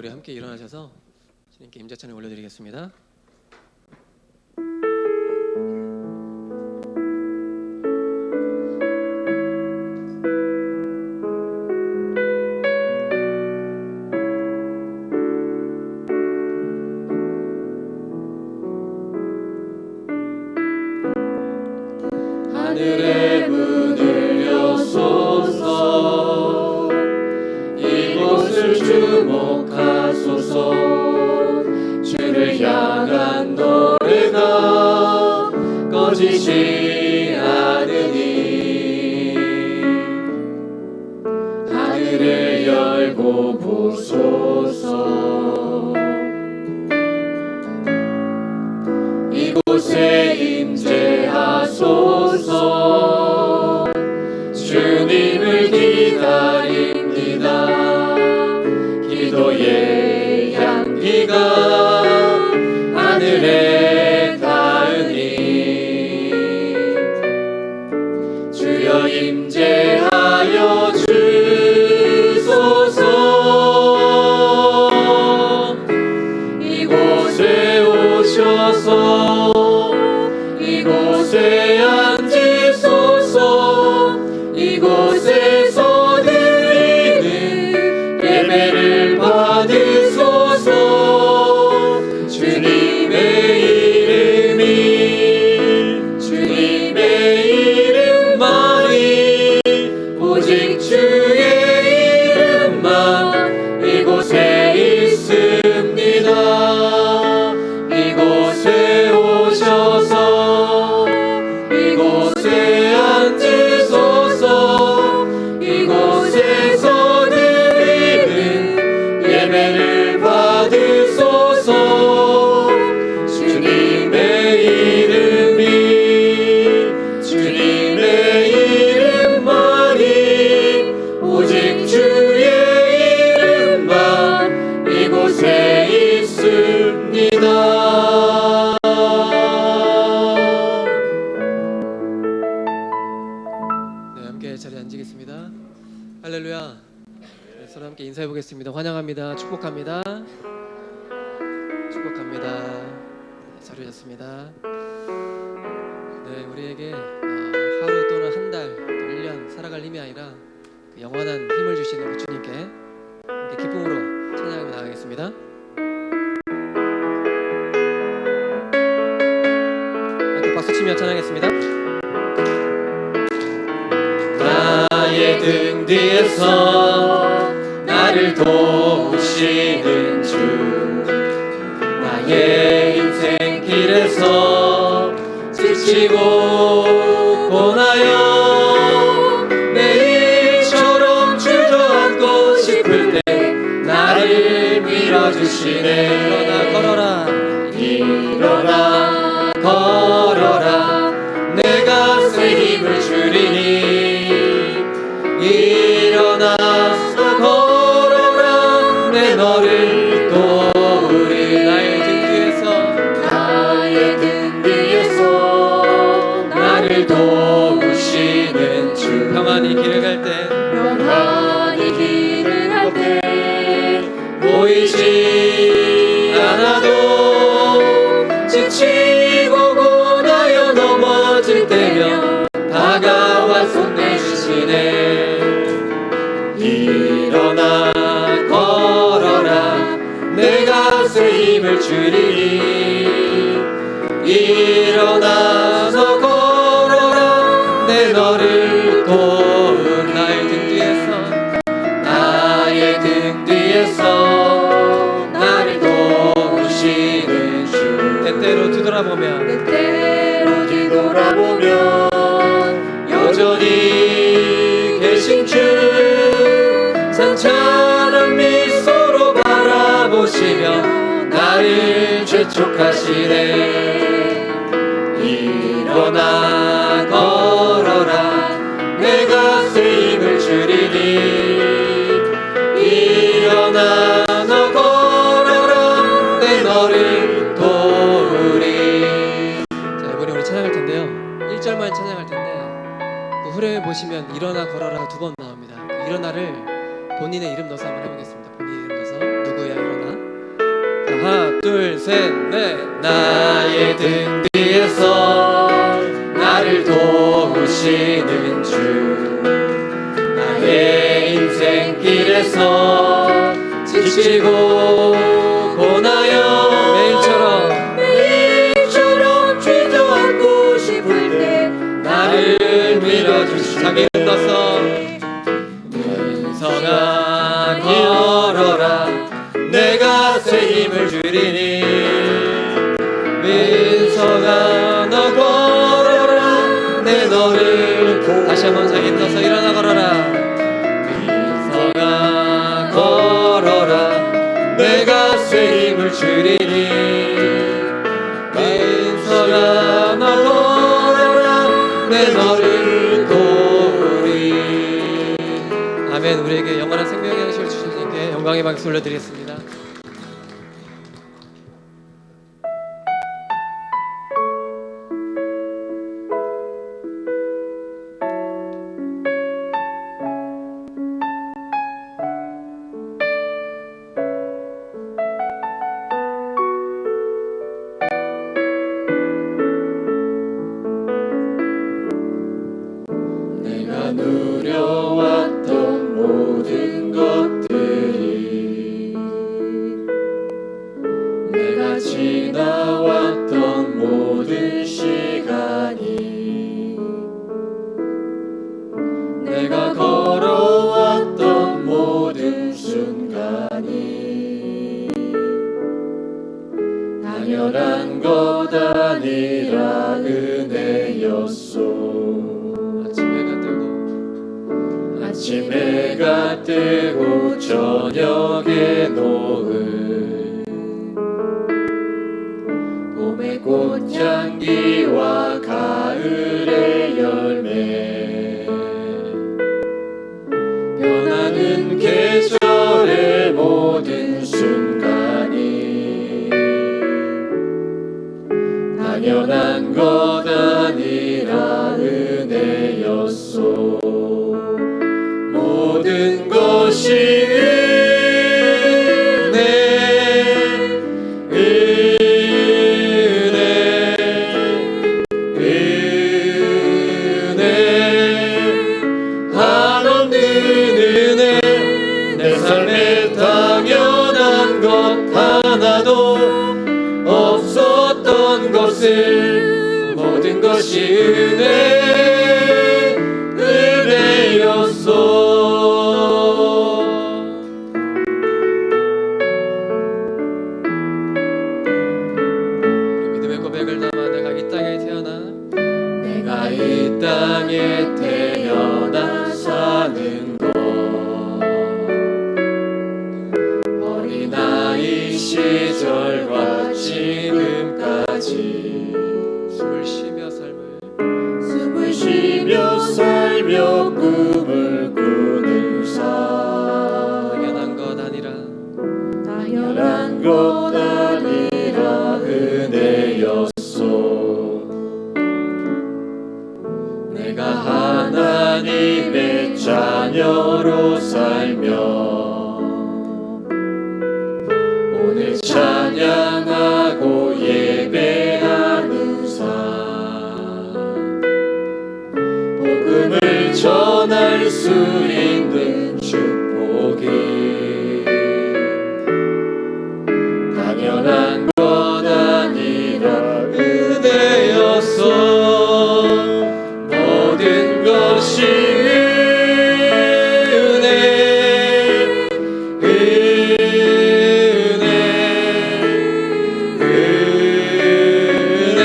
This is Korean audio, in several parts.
우리 함께 일어나셔서 주님께 임재찬을 올려드리겠습니다. 하늘의 문을 여소서, 이곳을 주목하소서. 주를 향한 노래가 꺼지지 않으니 하늘을 열고 보소서. 이곳에 임재하소서. 주님을 기다립니다. 기도의 향기가 하늘에 닿으니 주여 임재하여 주소서. 이곳에 오셔서 이곳에 앉으소서. 이곳에서 드리는 예배를 받으소서. 주님의 이름만이, 오직 주의 이름만 이곳에 있습니다. 이곳에 오셔서 이곳에 앉으소서. 이곳에서 드리는 예배를 받으소서. 주님의 이름만이, 오직 주의 이름만 이곳에 있습니다. 함께 자리에 앉으겠습니다. 할렐루야. 네, 서로 함께 인사해 보겠습니다. 환영합니다. 축복합니다. 축복합니다. 네, 잘 오셨습니다. 네, 우리에게 하루 또는 한 달, 또 1년 살아갈 힘이 아니라 그 영원한 힘을 주시는 그 주님께 함께 기쁨으로 찬양하며 나가겠습니다. 함께 박수치며 찬양하겠습니다. 나의 등 뒤에서 나를 도우시는 주, 나의 인생길에서 지치고 고나여 매일처럼 주저앉고 싶을 때 나를 밀어주시네. 일어나 걸어라, 일어나 걸어라. 내가 새 힘을 주리니 일어나서 걸어라. 내 너를 도우리. 나의 등 뒤에서 나를 도우시는 주, 평안히 길을 갈 때 보이지 않아도 지치고 고나여 넘어질 때면 다가와 손 내주시네. 일어나 걸어라. 내가 새 힘을 주리니 일어나서 걸어라. 내 너를 도우리. 나의 등 뒤에서 나를 도우시는 주, 때때로 뒤돌아보면 여전히 계신 주, 산처럼 미소로 바라보시며 나를 재촉하시네. 일어나 걸어라. 내가 새 힘을 주리니 일어나 너 걸어라. 내 너를 도우리. 자, 이번에 우리 찬양할 텐데요. 1절만 찬양할 텐데 그 후렴에 보시면 일어나 걸어라 두 번 나옵니다. 그 일어나를 본인의 이름 넣어서 한번 해보겠습니다. 본인의 이름 넣어서 누구야 일어나. 둘, 셋, 넷. 나의 등 뒤에서 나를 도우시는 주, 나의 인생길에서 지치고 고나여 매일처럼 주저앉고 싶을 때 나를 밀어주시네. 자기 흔들어서 민성아 걸어라 내가 새 힘을 주리니. 민성아 너 걸어라 내 너를 다시 한번 자기 흔들어서 일어나 걸어라. 민성아 걸어라 내가 새 힘을 주리니. 민성아 너 걸어라 내 너를 도우리. 아멘. 우리에게 영원한 생명의 양식을 주신 주님께 영광의 박수 올려드리겠습니다. 내가 누려왔던 모든 것들이, 내가 지나왔던 모든 시간이, 내가 걸어왔던 모든 순간이 당연한 것 아니라 은혜였소. 아침 해가 뜨고 저녁에 노을, 봄의 꽃향기와 가을의 열매, 변하는 계절의 모든 순간이 당연한 것 아니라 은혜였소. 모든 것이 은혜, 은혜, 은혜, 한없는 은혜. 내 삶에 당연한 것 하나도 없었던 것을 모든 것이 은혜, 은혜였소. 내가 이 땅에 태어나 사는 것, 어린아이 시절과 지금까지 숨을 쉬며 살며 꿈을 꾸는 삶, 당연한 것 아니라 은혜였소. 내가 하나님의 자녀로 살며 오늘 찬양하고 예배하는 삶, 복음을 전할 수 있는 축복이 당연한 것 아니라 은혜였소. 모든 것이 은혜, 은혜, 은혜,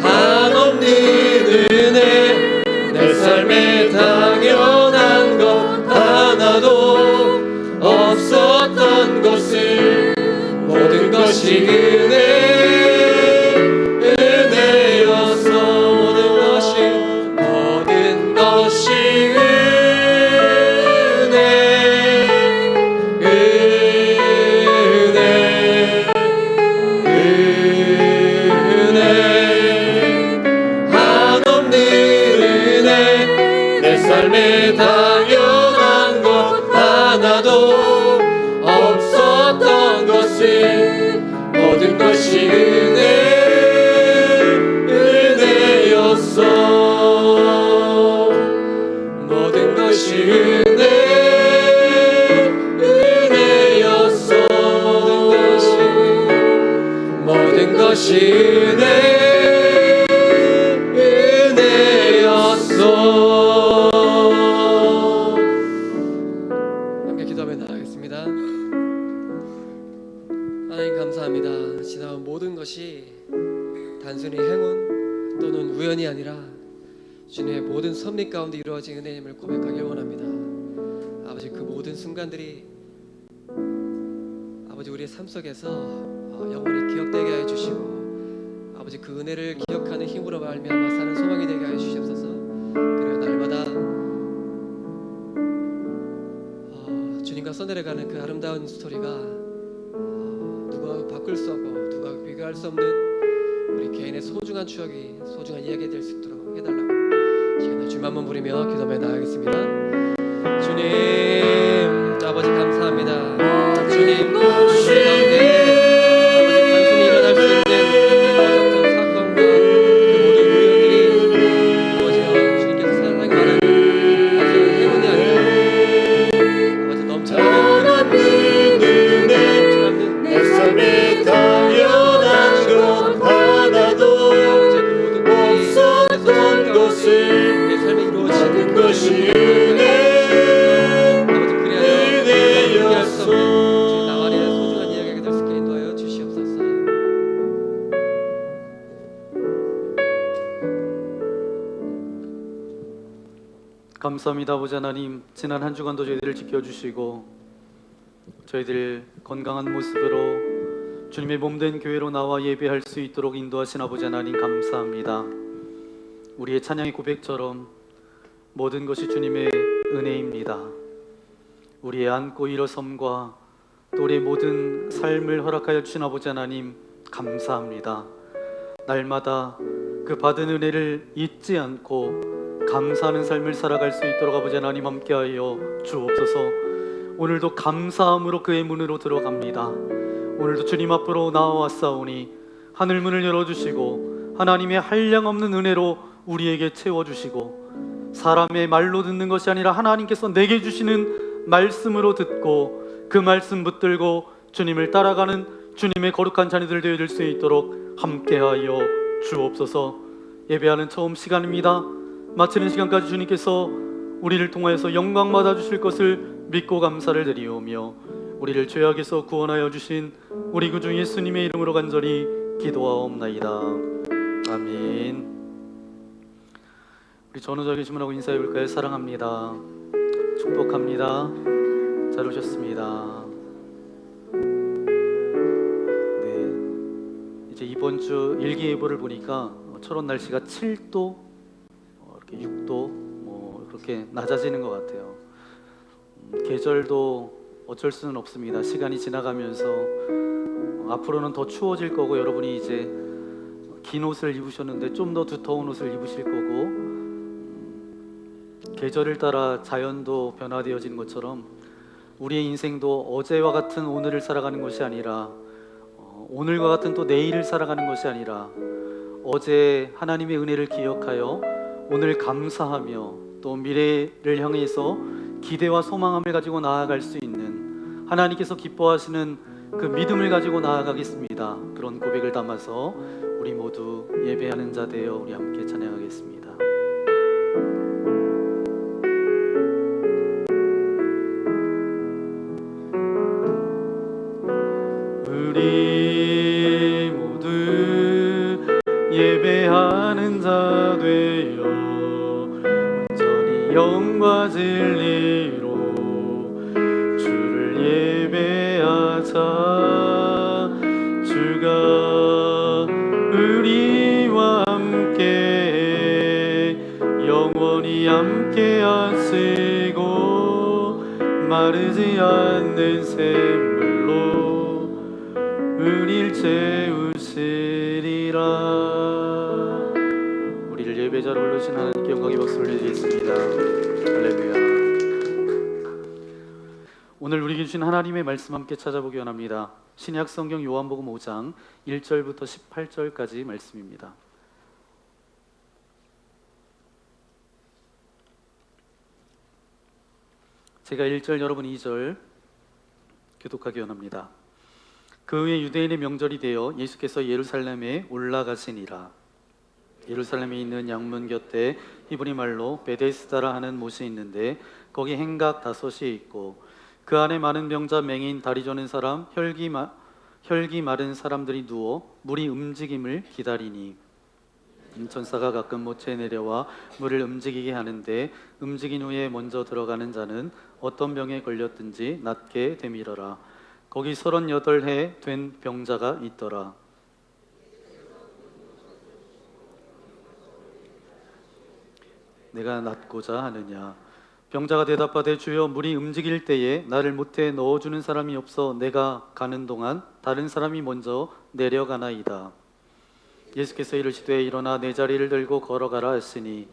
한없는 은혜. 내 삶에 당연한 것 하나도 없었던 것을 모든 것이 은혜, 삶에 당연한 것 하나도 없었던 것을 모든 것이 은혜였어. 모든 것이 은혜였어. 모든 것이 은혜였어. 함께 기도하며 나아가겠습니다. 하나님 감사합니다. 지나온 모든 것이 단순히 행운 또는 우연이 아니라 주님의 모든 섭리 가운데 이루어진 은혜임을 고백하길 원합니다. 아버지, 그 모든 순간들이 아버지 우리의 삶 속에서 영원히 기억되게 하여 주시고, 아버지 그 은혜를 기억하는 힘으로 말미암아 사는 소망이 되게 하여 주시옵소서. 그리고 날마다 주님과 써내려가는 그 아름다운 스토리가 누가 바꿀 수 없고 누가 비교할 수 없는 우리 개인의 소중한 추억이, 소중한 이야기가 될 수 있도록 해달라고 시간을 주님 한번 부리며 기도하며 나아가겠습니다. 주님, 아버지 감사합니다. 주님, 우리 가운데 아버지 단순히 일어날 수 있는 어떤 사건과 그 모든 우연들이 이루어져 주님께서 사랑하는 단순한 행운이 아니라 아버지 넘쳐나는 내 삶에 당연한 것 하나도 없었던 것을 내 삶에 이루어지는 것이 은혜였어. 나만의 소중한 이야기가 될 수 있게 인도하여 주시옵소서. 감사합니다. 아버지 하나님, 지난 한 주간도 저희들을 지켜주시고 저희들 건강한 모습으로 주님의 몸된 교회로 나와 예배할 수 있도록 인도하신 아버지 하나님 감사합니다. 우리의 찬양의 고백처럼 모든 것이 주님의 은혜입니다. 우리의 앉고 일어섬과 또 우리의 모든 삶을 허락하여 주신 아버지 하나님 감사합니다. 날마다 그 받은 은혜를 잊지 않고 감사하는 삶을 살아갈 수 있도록 아버지 하나님 함께하여 주옵소서. 오늘도 감사함으로 그의 문으로 들어갑니다. 오늘도 주님 앞으로 나와왔사오니 하늘 문을 열어주시고 하나님의 한량없는 은혜로 우리에게 채워주시고, 사람의 말로 듣는 것이 아니라 하나님께서 내게 주시는 말씀으로 듣고 그 말씀 붙들고 주님을 따라가는 주님의 거룩한 자녀들 되어줄 수 있도록 함께하여 주옵소서. 예배하는 처음 시간입니다. 마치는 시간까지 주님께서 우리를 통하여서 영광 받아 주실 것을 믿고 감사를 드리오며, 우리를 죄악에서 구원하여 주신 우리 구주 예수님의 이름으로 간절히 기도하옵나이다. 아멘. 우리 전우자에게 주문하고 인사해 볼까요? 사랑합니다. 축복합니다. 잘 오셨습니다. 네, 이제 이번 주 일기예보를 보니까 철원 날씨가 7도, 이렇게 6도, 그렇게 낮아지는 것 같아요. 계절도 어쩔 수는 없습니다. 시간이 지나가면서 앞으로는 더 추워질 거고, 여러분이 이제 긴 옷을 입으셨는데 좀 더 두터운 옷을 입으실 거고, 계절을 따라 자연도 변화되어지는 것처럼 우리의 인생도 어제와 같은 오늘을 살아가는 것이 아니라 오늘과 같은 또 내일을 살아가는 것이 아니라 어제 하나님의 은혜를 기억하여 오늘 감사하며 또 미래를 향해서 기대와 소망함을 가지고 나아갈 수 있는, 하나님께서 기뻐하시는 그 믿음을 가지고 나아가겠습니다. 그런 고백을 담아서 우리 모두 예배하는 자 되어 우리 함께 찬양하겠습니다. 우리 모두 예배하는 자 되어 온전히 영과 진리로 주를 예배하자. 주가 우리와 함께 영원히 함께 하시고 마르지 않는 샘물로 우릴 채우시리라. 우리를 예배자로 부르신 하나님께 영광의 박수 올려드리겠습니다. 할렐루야. 오늘 우리에게 주신 하나님의 말씀 함께 찾아보기 원합니다. 신약 성경 요한복음 5장 1절부터 18절까지 말씀입니다. 제가 1절, 여러분 2절 교독하기 원합니다. 그 후에 유대인의 명절이 되어 예수께서 예루살렘에 올라가시니라. 예루살렘에 있는 양문 곁에 히브리 말로 베데스다라 하는 못이 있는데 거기 행각 5이 있고 그 안에 많은 병자, 맹인, 다리 저는 사람, 혈기 마른 사람들이 누워 물이 움직임을 기다리니 천사가 가끔 못에 내려와 물을 움직이게 하는데 움직인 후에 먼저 들어가는 자는 어떤 병에 걸렸든지 낫게 되밀어라. 거기 38해 된 병자가 있더라. 내가 낫고자 하느냐. 병자가 대답하되 주여 물이 움직일 때에 나를 못에 넣어주는 사람이 없어 내가 가는 동안 다른 사람이 먼저 내려가나이다. 예수께서 이르시되 일어나 내 자리를 들고 걸어가라 하시니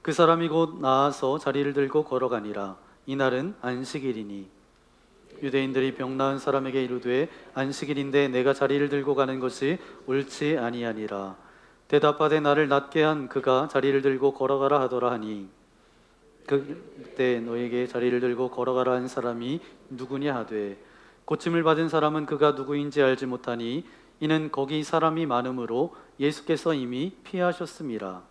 그 사람이 곧 나아서 자리를 들고 걸어가니라. 이날은 안식일이니 유대인들이 병 나은 사람에게 이르되 안식일인데 내가 자리를 들고 가는 것이 옳지 아니하니라. 대답하되 나를 낫게 한 그가 자리를 들고 걸어가라 하더라 하니 그때 너에게 자리를 들고 걸어가라 한 사람이 누구냐 하되 고침을 받은 사람은 그가 누구인지 알지 못하니 이는 거기 사람이 많음으로 예수께서 이미 피하셨음이라.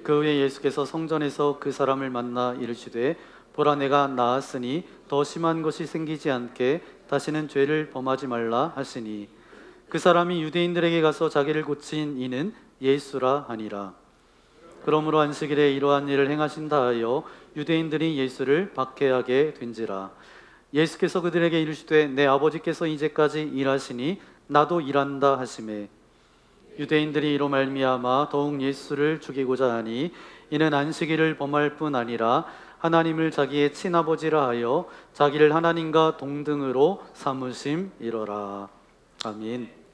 그 후에 예수께서 성전에서 그 사람을 만나 이르시되 보라 내가 나았으니 더 심한 것이 생기지 않게 다시는 죄를 범하지 말라 하시니 그 사람이 유대인들에게 가서 자기를 고친 이는 예수라 하니라. 그러므로 안식일에 이러한 일을 행하신다 하여 유대인들이 예수를 박해하게 된지라. 예수께서 그들에게 이르시되 내 아버지께서 이제까지 일하시니 나도 일한다 하시매 유대인들이 이로 말미암아 더욱 예수를 죽이고자 하니 이는 안식일을 범할 뿐 아니라 하나님을 자기의 친아버지라 하여 자기를 하나님과 동등으로 삼으심이로라. 아멘.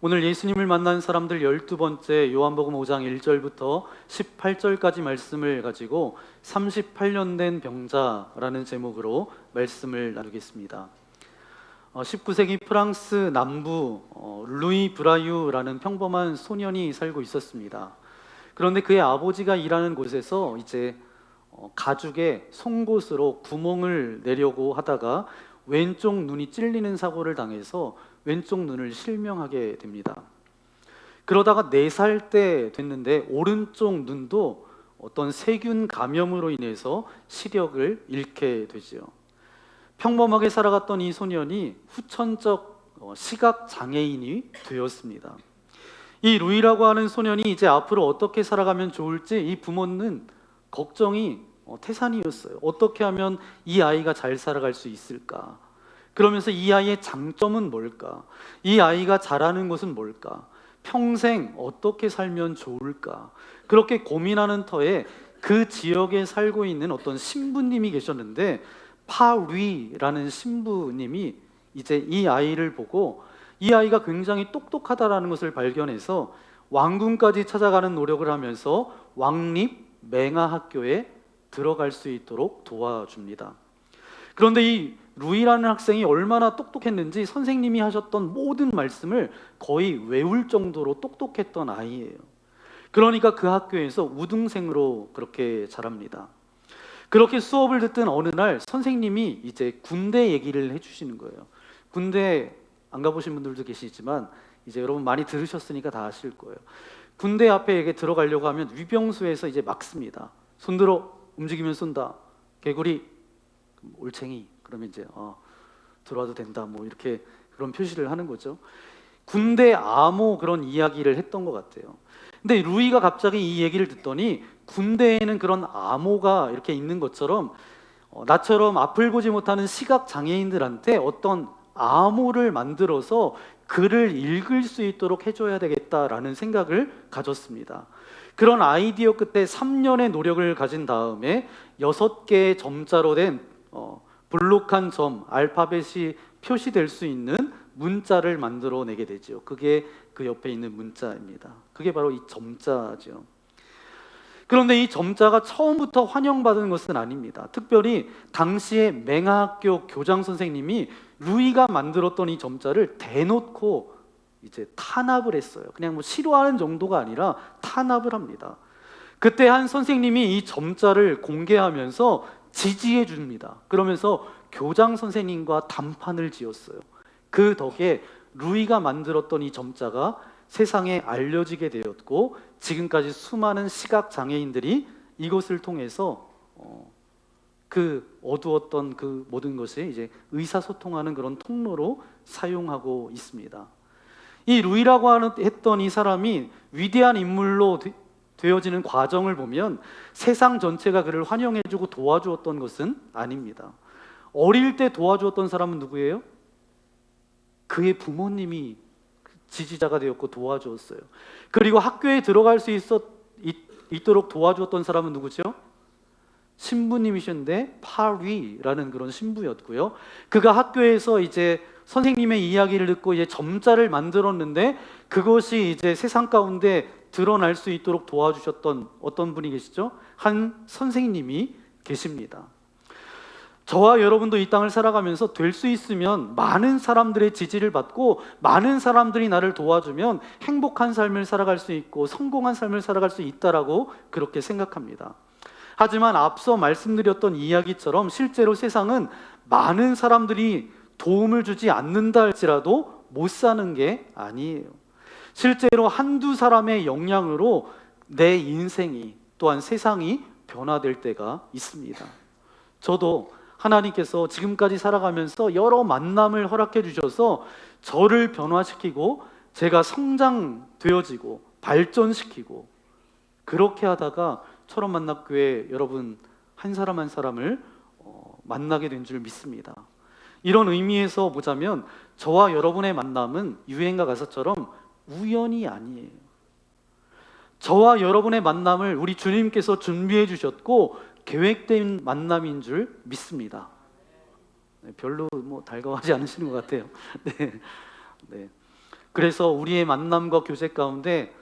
오늘 예수님을 만난 사람들 12번째 요한복음 5장 1절부터 18절까지 말씀을 가지고 38년 된 병자라는 제목으로 말씀을 나누겠습니다. 19세기 프랑스 남부 루이 브라유라는 평범한 소년이 살고 있었습니다. 그런데 그의 아버지가 일하는 곳에서 이제 가죽에 송곳으로 구멍을 내려고 하다가 왼쪽 눈이 찔리는 사고를 당해서 왼쪽 눈을 실명하게 됩니다. 그러다가 4살 때 됐는데 오른쪽 눈도 어떤 세균 감염으로 인해서 시력을 잃게 되죠. 평범하게 살아갔던 이 소년이 후천적 시각 장애인이 되었습니다. 이 루이라고 하는 소년이 이제 앞으로 어떻게 살아가면 좋을지 이 부모는 걱정이 태산이었어요. 어떻게 하면 이 아이가 잘 살아갈 수 있을까? 그러면서 이 아이의 장점은 뭘까? 이 아이가 잘하는 것은 뭘까? 평생 어떻게 살면 좋을까? 그렇게 고민하는 터에 그 지역에 살고 있는 어떤 신부님이 계셨는데 파루이라는 신부님이 이제 이 아이를 보고 이 아이가 굉장히 똑똑하다라는 것을 발견해서 왕궁까지 찾아가는 노력을 하면서 왕립 맹하학교에 들어갈 수 있도록 도와줍니다. 그런데 이 루이라는 학생이 얼마나 똑똑했는지 선생님이 하셨던 모든 말씀을 거의 외울 정도로 똑똑했던 아이예요. 그러니까 그 학교에서 우등생으로 그렇게 자랍니다. 그렇게 수업을 듣던 어느 날 선생님이 이제 군대 얘기를 해주시는 거예요. 군대 안 가보신 분들도 계시지만 이제 여러분 많이 들으셨으니까 다 아실 거예요. 군대 앞에 들어가려고 하면 위병수에서 이제 막습니다. 손들어, 움직이면 쏜다. 개구리, 올챙이, 그러면 이제 들어와도 된다. 뭐 이렇게 그런 표시를 하는 거죠. 군대 암호 그런 이야기를 했던 것 같아요. 근데 루이가 갑자기 이 얘기를 듣더니 군대에는 그런 암호가 이렇게 있는 것처럼 나처럼 앞을 보지 못하는 시각 장애인들한테 어떤 암호를 만들어서 글을 읽을 수 있도록 해줘야 되겠다라는 생각을 가졌습니다. 그런 아이디어 끝에 3년의 노력을 가진 다음에 6개의 점자로 된 볼록한 점, 알파벳이 표시될 수 있는 문자를 만들어내게 되죠. 그게 그 옆에 있는 문자입니다. 그게 바로 이 점자죠. 그런데 이 점자가 처음부터 환영받은 것은 아닙니다. 특별히 당시에 맹하학교 교장 선생님이 루이가 만들었던 이 점자를 대놓고 이제 탄압을 했어요. 그냥 뭐 싫어하는 정도가 아니라 탄압을 합니다. 그때 한 선생님이 이 점자를 공개하면서 지지해 줍니다. 그러면서 교장 선생님과 담판을 지었어요. 그 덕에 루이가 만들었던 이 점자가 세상에 알려지게 되었고, 지금까지 수많은 시각 장애인들이 이것을 통해서 그 어두웠던 그 모든 것이 이제 의사소통하는 그런 통로로 사용하고 있습니다. 이 루이라고 했던 이 사람이 위대한 인물로 되어지는 과정을 보면 세상 전체가 그를 환영해주고 도와주었던 것은 아닙니다. 어릴 때 도와주었던 사람은 누구예요? 그의 부모님이 지지자가 되었고 도와주었어요. 그리고 학교에 들어갈 수 있도록 도와주었던 사람은 누구죠? 신부님이셨는데 파리라는 그런 신부였고요. 그가 학교에서 이제 선생님의 이야기를 듣고 이제 점자를 만들었는데 그것이 이제 세상 가운데 드러날 수 있도록 도와주셨던 어떤 분이 계시죠? 한 선생님이 계십니다. 저와 여러분도 이 땅을 살아가면서 될 수 있으면 많은 사람들의 지지를 받고 많은 사람들이 나를 도와주면 행복한 삶을 살아갈 수 있고 성공한 삶을 살아갈 수 있다라고 그렇게 생각합니다. 하지만 앞서 말씀드렸던 이야기처럼 실제로 세상은 많은 사람들이 도움을 주지 않는다 할지라도 못 사는 게 아니에요. 실제로 한두 사람의 영향으로 내 인생이 또한 세상이 변화될 때가 있습니다. 저도 하나님께서 지금까지 살아가면서 여러 만남을 허락해 주셔서 저를 변화시키고 제가 성장되어지고 발전시키고 그렇게 하다가 철원만납교회 여러분 한 사람 한 사람을 만나게 된 줄 믿습니다. 이런 의미에서 보자면 저와 여러분의 만남은 유행가 가사처럼 우연이 아니에요. 저와 여러분의 만남을 우리 주님께서 준비해 주셨고 계획된 만남인 줄 믿습니다. 별로 뭐 달가워하지 않으시는 것 같아요. 네. 그래서 우리의 만남과 교제 가운데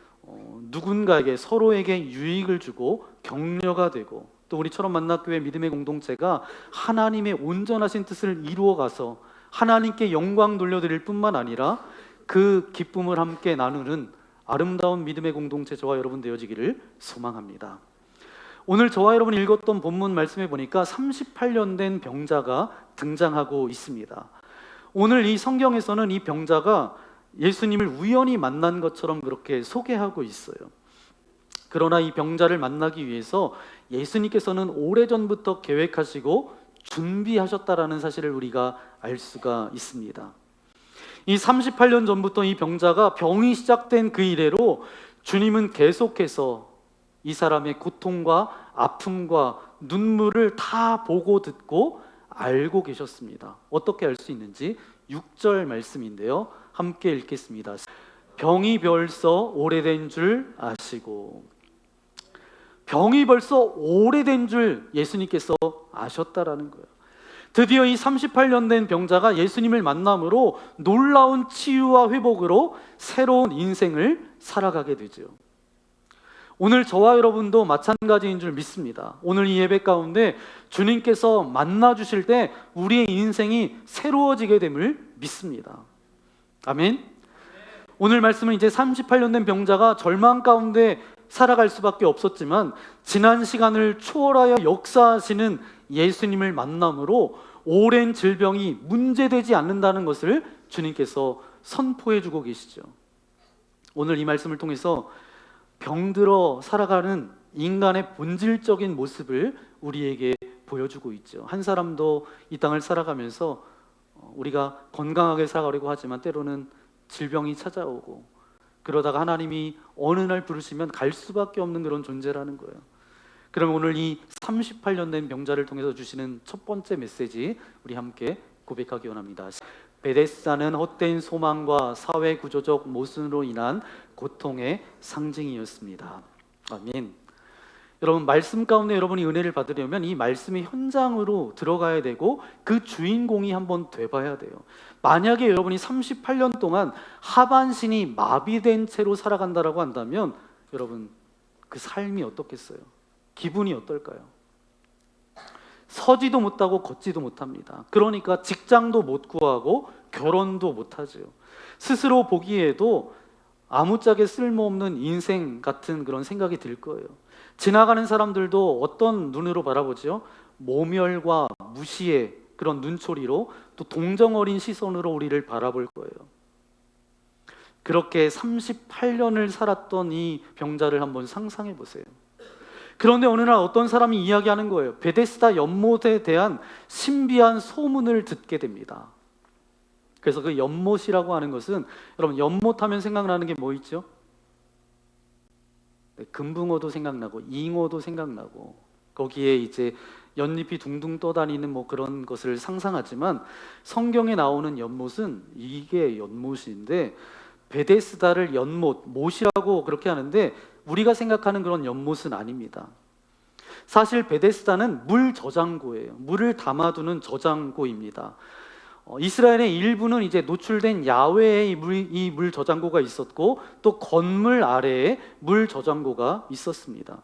누군가에게 서로에게 유익을 주고 격려가 되고 또 우리처럼 만납교회 믿음의 공동체가 하나님의 온전하신 뜻을 이루어가서 하나님께 영광 돌려드릴 뿐만 아니라 그 기쁨을 함께 나누는 아름다운 믿음의 공동체 저와 여러분 되어지기를 소망합니다. 오늘 저와 여러분이 읽었던 본문 말씀에 보니까 38년 된 병자가 등장하고 있습니다. 오늘 이 성경에서는 이 병자가 예수님을 우연히 만난 것처럼 그렇게 소개하고 있어요. 그러나 이 병자를 만나기 위해서 예수님께서는 오래전부터 계획하시고 준비하셨다라는 사실을 우리가 알 수가 있습니다. 이 38년 전부터 이 병자가 병이 시작된 그 이래로 주님은 계속해서 이 사람의 고통과 아픔과 눈물을 다 보고 듣고 알고 계셨습니다. 어떻게 알 수 있는지 6절 말씀인데요. 함께 읽겠습니다. 병이 벌써 오래된 줄 아시고, 병이 벌써 오래된 줄 예수님께서 아셨다라는 거예요. 드디어 이 38년 된 병자가 예수님을 만남으로 놀라운 치유와 회복으로 새로운 인생을 살아가게 되죠. 오늘 저와 여러분도 마찬가지인 줄 믿습니다. 오늘 이 예배 가운데 주님께서 만나 주실 때 우리의 인생이 새로워지게 됨을 믿습니다. 아멘. 오늘 말씀은 이제 38년 된 병자가 절망 가운데 살아갈 수밖에 없었지만 지난 시간을 초월하여 역사하시는 예수님을 만남으로 오랜 질병이 문제되지 않는다는 것을 주님께서 선포해 주고 계시죠. 오늘 이 말씀을 통해서 병들어 살아가는 인간의 본질적인 모습을 우리에게 보여주고 있죠. 한 사람도 이 땅을 살아가면서 우리가 건강하게 살아가려고 하지만 때로는 질병이 찾아오고 그러다가 하나님이 어느 날 부르시면 갈 수밖에 없는 그런 존재라는 거예요. 그럼 오늘 이 38년 된 병자를 통해서 주시는 첫 번째 메시지 우리 함께 고백하기 원합니다. 베데스다는 헛된 소망과 사회 구조적 모순으로 인한 고통의 상징이었습니다. 아멘. 여러분, 말씀 가운데 여러분이 은혜를 받으려면 이 말씀의 현장으로 들어가야 되고 그 주인공이 한번 돼봐야 돼요. 만약에 여러분이 38년 동안 하반신이 마비된 채로 살아간다라고 한다면 여러분 그 삶이 어떻겠어요? 기분이 어떨까요? 서지도 못하고 걷지도 못합니다. 그러니까 직장도 못 구하고 결혼도 못하죠. 스스로 보기에도 아무짝에 쓸모없는 인생 같은 그런 생각이 들 거예요. 지나가는 사람들도 어떤 눈으로 바라보죠? 모멸과 무시의 그런 눈초리로, 또 동정어린 시선으로 우리를 바라볼 거예요. 그렇게 38년을 살았던 이 병자를 한번 상상해 보세요. 그런데 어느 날 어떤 사람이 이야기하는 거예요. 베데스다 연못에 대한 신비한 소문을 듣게 됩니다. 그래서 그 연못이라고 하는 것은, 여러분 연못하면 생각나는 게 뭐 있죠? 네, 금붕어도 생각나고 잉어도 생각나고, 거기에 이제 연잎이 둥둥 떠다니는 뭐 그런 것을 상상하지만, 성경에 나오는 연못은 이게 연못인데, 베데스다를 연못, 못이라고 그렇게 하는데 우리가 생각하는 그런 연못은 아닙니다. 사실 베데스다는 물 저장고예요. 물을 담아두는 저장고입니다. 이스라엘의 일부는 이제 노출된 야외에 이 물 저장고가 있었고, 또 건물 아래에 물 저장고가 있었습니다.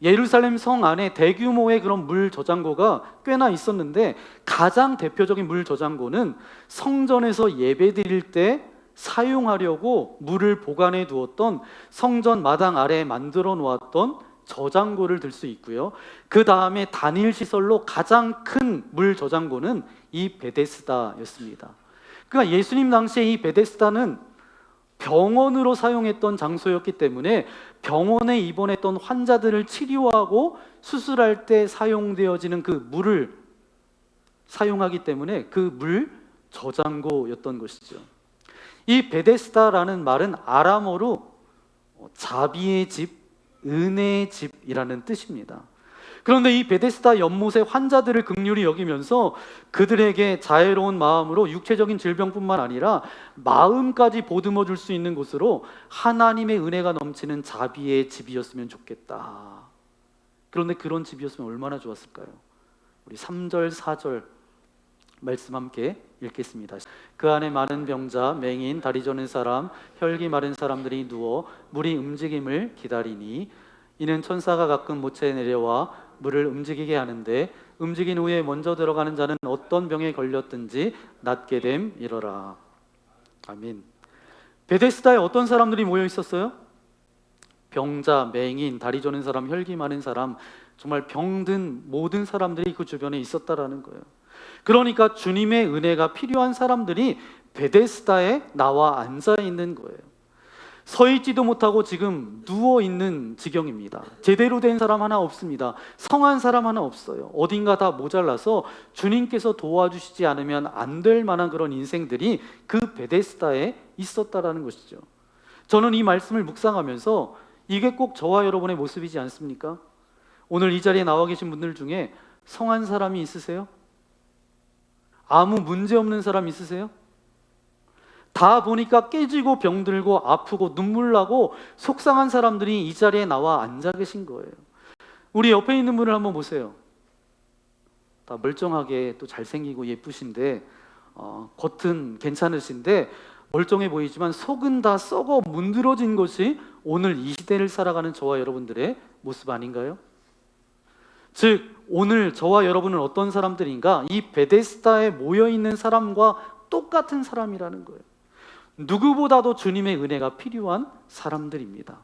예루살렘 성 안에 대규모의 그런 물 저장고가 꽤나 있었는데, 가장 대표적인 물 저장고는 성전에서 예배드릴 때 사용하려고 물을 보관해 두었던 성전 마당 아래에 만들어 놓았던 저장고를 들 수 있고요. 그 다음에 단일 시설로 가장 큰 물 저장고는 이 베데스다였습니다. 그러니까 예수님 당시에 이 베데스다는 병원으로 사용했던 장소였기 때문에 병원에 입원했던 환자들을 치료하고 수술할 때 사용되어지는 그 물을 사용하기 때문에 그 물 저장고였던 것이죠. 이 베데스다라는 말은 아람어로 자비의 집, 은혜의 집이라는 뜻입니다. 그런데 이 베데스다 연못의 환자들을 긍휼히 여기면서 그들에게 자애로운 마음으로 육체적인 질병뿐만 아니라 마음까지 보듬어 줄 수 있는 곳으로 하나님의 은혜가 넘치는 자비의 집이었으면 좋겠다. 그런데 그런 집이었으면 얼마나 좋았을까요? 우리 3절, 4절 말씀 함께 읽겠습니다. 그 안에 많은 병자, 맹인, 다리 저는 사람, 혈기 마른 사람들이 누워 물이 움직임을 기다리니, 이는 천사가 가끔 못에 내려와 물을 움직이게 하는데, 움직인 후에 먼저 들어가는 자는 어떤 병에 걸렸든지 낫게 됨이러라. 아멘. 베데스다에 어떤 사람들이 모여 있었어요? 병자, 맹인, 다리 저는 사람, 혈기 많은 사람, 정말 병든 모든 사람들이 그 주변에 있었다라는 거예요. 그러니까 주님의 은혜가 필요한 사람들이 베데스다에 나와 앉아 있는 거예요. 서 있지도 못하고 지금 누워 있는 지경입니다. 제대로 된 사람 하나 없습니다. 성한 사람 하나 없어요. 어딘가 다 모자라서 주님께서 도와주시지 않으면 안 될 만한 그런 인생들이 그 베데스다에 있었다라는 것이죠. 저는 이 말씀을 묵상하면서 이게 꼭 저와 여러분의 모습이지 않습니까? 오늘 이 자리에 나와 계신 분들 중에 성한 사람이 있으세요? 아무 문제 없는 사람 있으세요? 다 보니까 깨지고 병들고 아프고 눈물 나고 속상한 사람들이 이 자리에 나와 앉아 계신 거예요. 우리 옆에 있는 분을 한번 보세요. 다 멀쩡하게 또 잘생기고 예쁘신데, 겉은 괜찮으신데 멀쩡해 보이지만 속은 다 썩어 문드러진 것이 오늘 이 시대를 살아가는 저와 여러분들의 모습 아닌가요? 즉 오늘 저와 여러분은 어떤 사람들인가? 이 베데스다에 모여있는 사람과 똑같은 사람이라는 거예요. 누구보다도 주님의 은혜가 필요한 사람들입니다.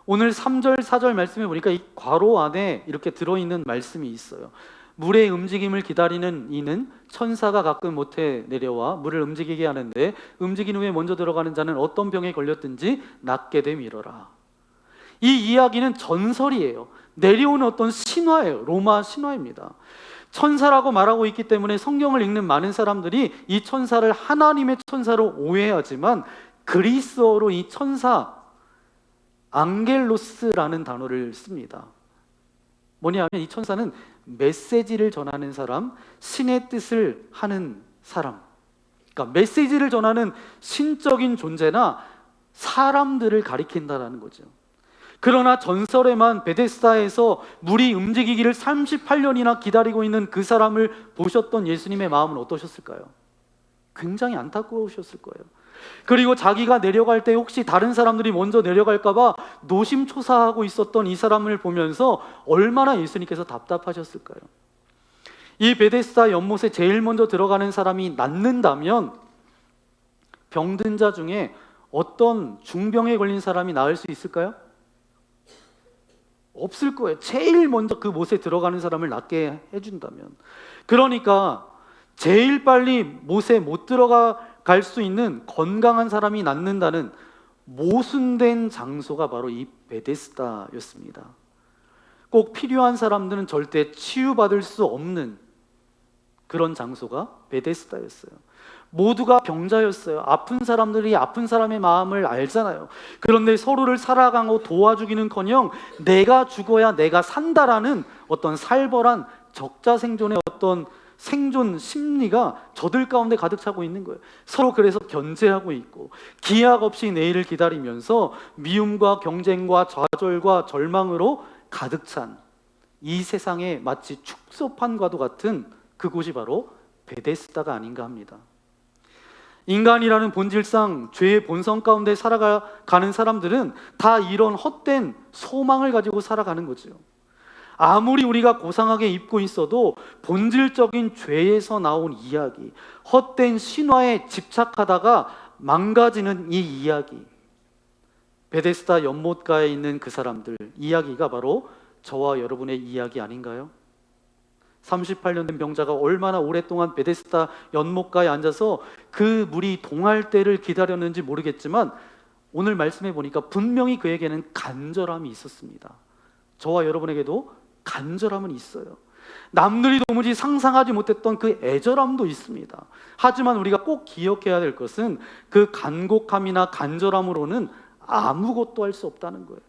오늘 3절 4절 말씀에 보니까 이 괄호 안에 이렇게 들어있는 말씀이 있어요. 물의 움직임을 기다리는 이는 천사가 가끔 못해 내려와 물을 움직이게 하는데, 움직인 후에 먼저 들어가는 자는 어떤 병에 걸렸든지 낫게 됨이러라. 이 이야기는 전설이에요. 내려오는 어떤 신화예요. 로마 신화입니다. 천사라고 말하고 있기 때문에 성경을 읽는 많은 사람들이 이 천사를 하나님의 천사로 오해하지만, 그리스어로 이 천사 앙겔로스라는 단어를 씁니다. 뭐냐면 이 천사는 메시지를 전하는 사람, 신의 뜻을 하는 사람, 그러니까 메시지를 전하는 신적인 존재나 사람들을 가리킨다라는 거죠. 그러나 전설에만 베데스다에서 물이 움직이기를 38년이나 기다리고 있는 그 사람을 보셨던 예수님의 마음은 어떠셨을까요? 굉장히 안타까우셨을 거예요. 그리고 자기가 내려갈 때 혹시 다른 사람들이 먼저 내려갈까 봐 노심초사하고 있었던 이 사람을 보면서 얼마나 예수님께서 답답하셨을까요? 이 베데스다 연못에 제일 먼저 들어가는 사람이 낫는다면 병든 자 중에 어떤 중병에 걸린 사람이 나을 수 있을까요? 없을 거예요. 제일 먼저 그 못에 들어가는 사람을 낫게 해준다면. 그러니까 제일 빨리 못에 못 들어갈 수 있는 건강한 사람이 낫는다는 모순된 장소가 바로 이 베데스다였습니다. 꼭 필요한 사람들은 절대 치유받을 수 없는 그런 장소가 베데스다였어요. 모두가 병자였어요. 아픈 사람들이 아픈 사람의 마음을 알잖아요. 그런데 서로를 살아가고 도와주기는커녕 내가 죽어야 내가 산다라는 어떤 살벌한 적자생존의 어떤 생존 심리가 저들 가운데 가득 차고 있는 거예요. 서로 그래서 견제하고 있고 기약 없이 내일을 기다리면서 미움과 경쟁과 좌절과 절망으로 가득 찬 이 세상에 마치 축소판과도 같은 그곳이 바로 베데스다가 아닌가 합니다. 인간이라는 본질상 죄의 본성 가운데 살아가는 사람들은 다 이런 헛된 소망을 가지고 살아가는 거죠. 아무리 우리가 고상하게 입고 있어도 본질적인 죄에서 나온 이야기, 헛된 신화에 집착하다가 망가지는 이 이야기, 베데스다 연못가에 있는 그 사람들 이야기가 바로 저와 여러분의 이야기 아닌가요? 38년 된 병자가 얼마나 오랫동안 베데스다 연못가에 앉아서 그 물이 동할 때를 기다렸는지 모르겠지만 오늘 말씀해 보니까 분명히 그에게는 간절함이 있었습니다. 저와 여러분에게도 간절함은 있어요. 남들이 도무지 상상하지 못했던 그 애절함도 있습니다. 하지만 우리가 꼭 기억해야 될 것은 그 간곡함이나 간절함으로는 아무것도 할 수 없다는 거예요.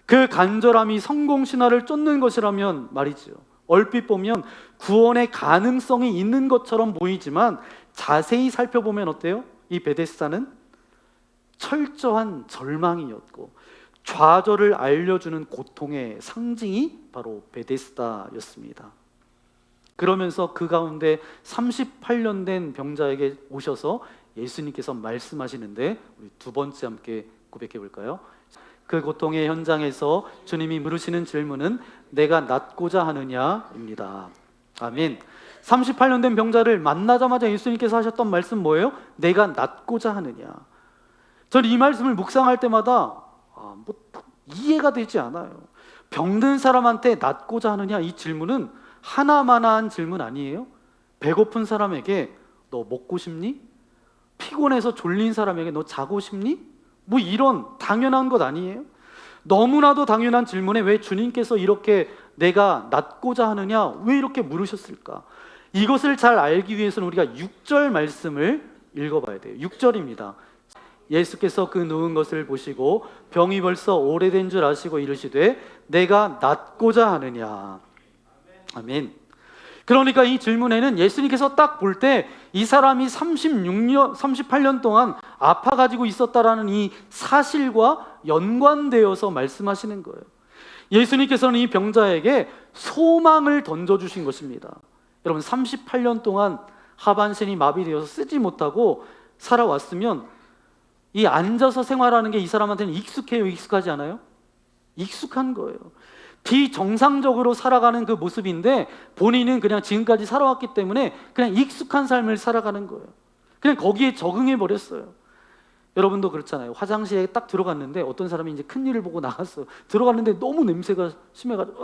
그 간절함이 성공신화를 쫓는 것이라면 말이죠. 얼핏 보면 구원의 가능성이 있는 것처럼 보이지만 자세히 살펴보면 어때요? 이 베데스다는 철저한 절망이었고 좌절을 알려주는 고통의 상징이 바로 베데스다였습니다. 그러면서 그 가운데 38년 된 병자에게 오셔서 예수님께서 말씀하시는데 우리 두 번째 함께 고백해 볼까요? 그 고통의 현장에서 주님이 물으시는 질문은 내가 낫고자 하느냐입니다. 아멘. 38년 된 병자를 만나자마자 예수님께서 하셨던 말씀 뭐예요? 내가 낫고자 하느냐. 저는 이 말씀을 묵상할 때마다 이해가 되지 않아요. 병든 사람한테 낫고자 하느냐 이 질문은 하나만한 질문 아니에요? 배고픈 사람에게 너 먹고 싶니? 피곤해서 졸린 사람에게 너 자고 싶니? 뭐 이런 당연한 것 아니에요? 너무나도 당연한 질문에 왜 주님께서 이렇게 내가 낫고자 하느냐 왜 이렇게 물으셨을까? 이것을 잘 알기 위해서는 우리가 6절 말씀을 읽어봐야 돼요. 6절입니다. 예수께서 그 누운 것을 보시고 병이 벌써 오래된 줄 아시고 이르시되 내가 낫고자 하느냐. 아멘. 그러니까 이 질문에는 예수님께서 딱 볼 때 이 사람이 38년 동안 아파가지고 있었다라는 이 사실과 연관되어서 말씀하시는 거예요. 예수님께서는 이 병자에게 소망을 던져주신 것입니다. 여러분 38년 동안 하반신이 마비되어서 쓰지 못하고 살아왔으면 이 앉아서 생활하는 게 이 사람한테는 익숙해요? 익숙하지 않아요? 익숙한 거예요. 비정상적으로 살아가는 그 모습인데 본인은 그냥 지금까지 살아왔기 때문에 그냥 익숙한 삶을 살아가는 거예요. 그냥 거기에 적응해 버렸어요. 여러분도 그렇잖아요. 화장실에 딱 들어갔는데 어떤 사람이 이제 큰일을 보고 나갔어. 들어갔는데 너무 냄새가 심해가지고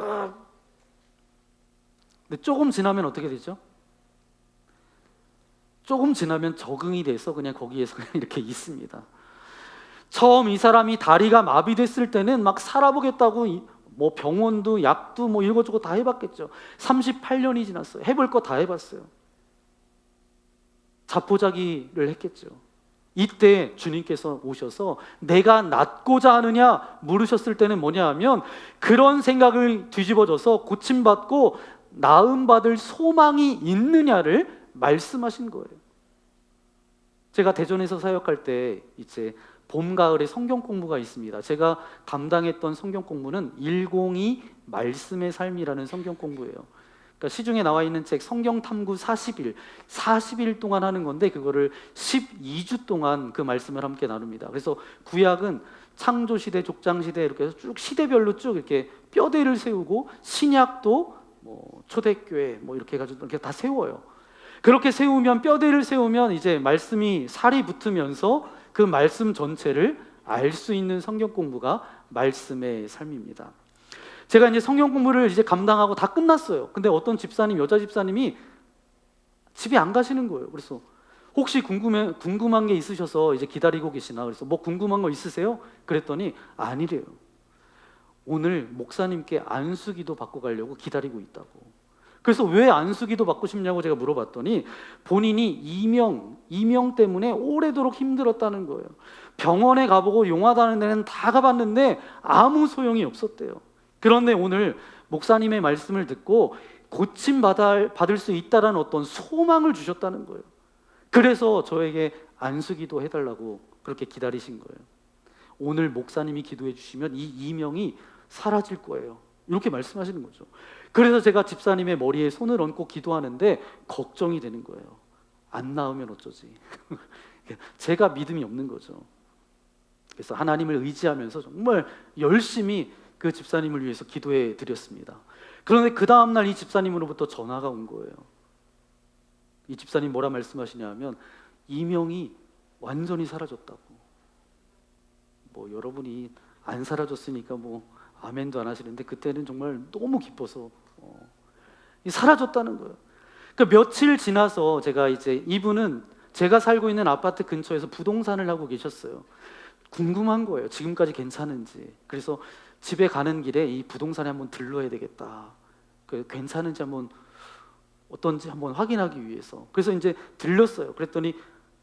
근데 조금 지나면 어떻게 되죠? 조금 지나면 적응이 돼서 그냥 거기에서 그냥 이렇게 있습니다. 처음 이 사람이 다리가 마비됐을 때는 막 살아보겠다고 뭐 병원도 약도 뭐 이것저것 다 해봤겠죠. 38년이 지났어요. 해볼 거 다 해봤어요. 자포자기를 했겠죠. 이때 주님께서 오셔서 내가 낫고자 하느냐 물으셨을 때는 뭐냐 하면 그런 생각을 뒤집어져서 고침받고 나음받을 소망이 있느냐를 말씀하신 거예요. 제가 대전에서 사역할 때 이제 봄, 가을에 성경 공부가 있습니다. 제가 담당했던 성경 공부는 102 말씀의 삶이라는 성경 공부예요. 그러니까 시중에 나와 있는 책 성경 탐구 40일 동안 하는 건데 그거를 12주 동안 그 말씀을 함께 나눕니다. 그래서 구약은 창조 시대, 족장 시대 이렇게 해서 쭉 시대별로 쭉 이렇게 뼈대를 세우고 신약도 뭐 초대교회 뭐 이렇게 해가지고 이렇게 다 세워요. 그렇게 세우면 뼈대를 세우면 이제 말씀이 살이 붙으면서 그 말씀 전체를 알 수 있는 성경 공부가 말씀의 삶입니다. 제가 이제 성경 공부를 이제 감당하고 다 끝났어요. 근데 어떤 집사님, 여자 집사님이 집에 안 가시는 거예요. 그래서 혹시 궁금한 게 있으셔서 이제 기다리고 계시나? 그래서 뭐 궁금한 거 있으세요? 그랬더니 아니래요. 오늘 목사님께 안수기도 받고 가려고 기다리고 있다고. 그래서 왜 안수기도 받고 싶냐고 제가 물어봤더니 본인이 이명 때문에 오래도록 힘들었다는 거예요. 병원에 가보고 용하다는 데는 다 가봤는데 아무 소용이 없었대요. 그런데 오늘 목사님의 말씀을 듣고 고침 받을 수 있다는 어떤 소망을 주셨다는 거예요. 그래서 저에게 안수기도 해달라고 그렇게 기다리신 거예요. 오늘 목사님이 기도해 주시면 이 이명이 사라질 거예요. 이렇게 말씀하시는 거죠. 그래서 제가 집사님의 머리에 손을 얹고 기도하는데 걱정이 되는 거예요. 안 나으면 어쩌지? 제가 믿음이 없는 거죠. 그래서 하나님을 의지하면서 정말 열심히 그 집사님을 위해서 기도해 드렸습니다. 그런데 그 다음날 이 집사님으로부터 전화가 온 거예요. 이 집사님 뭐라 말씀하시냐면 이명이 완전히 사라졌다고. 뭐 여러분이 안 사라졌으니까 뭐 아멘도 안 하시는데 그때는 정말 너무 기뻐서 사라졌다는 거예요. 그러니까 며칠 지나서 제가 이제 이분은 제가 살고 있는 아파트 근처에서 부동산을 하고 계셨어요. 궁금한 거예요. 지금까지 괜찮은지. 그래서 집에 가는 길에 이 부동산에 한번 들러야 되겠다. 괜찮은지 한번 어떤지 한번 확인하기 위해서. 그래서 이제 들렀어요. 그랬더니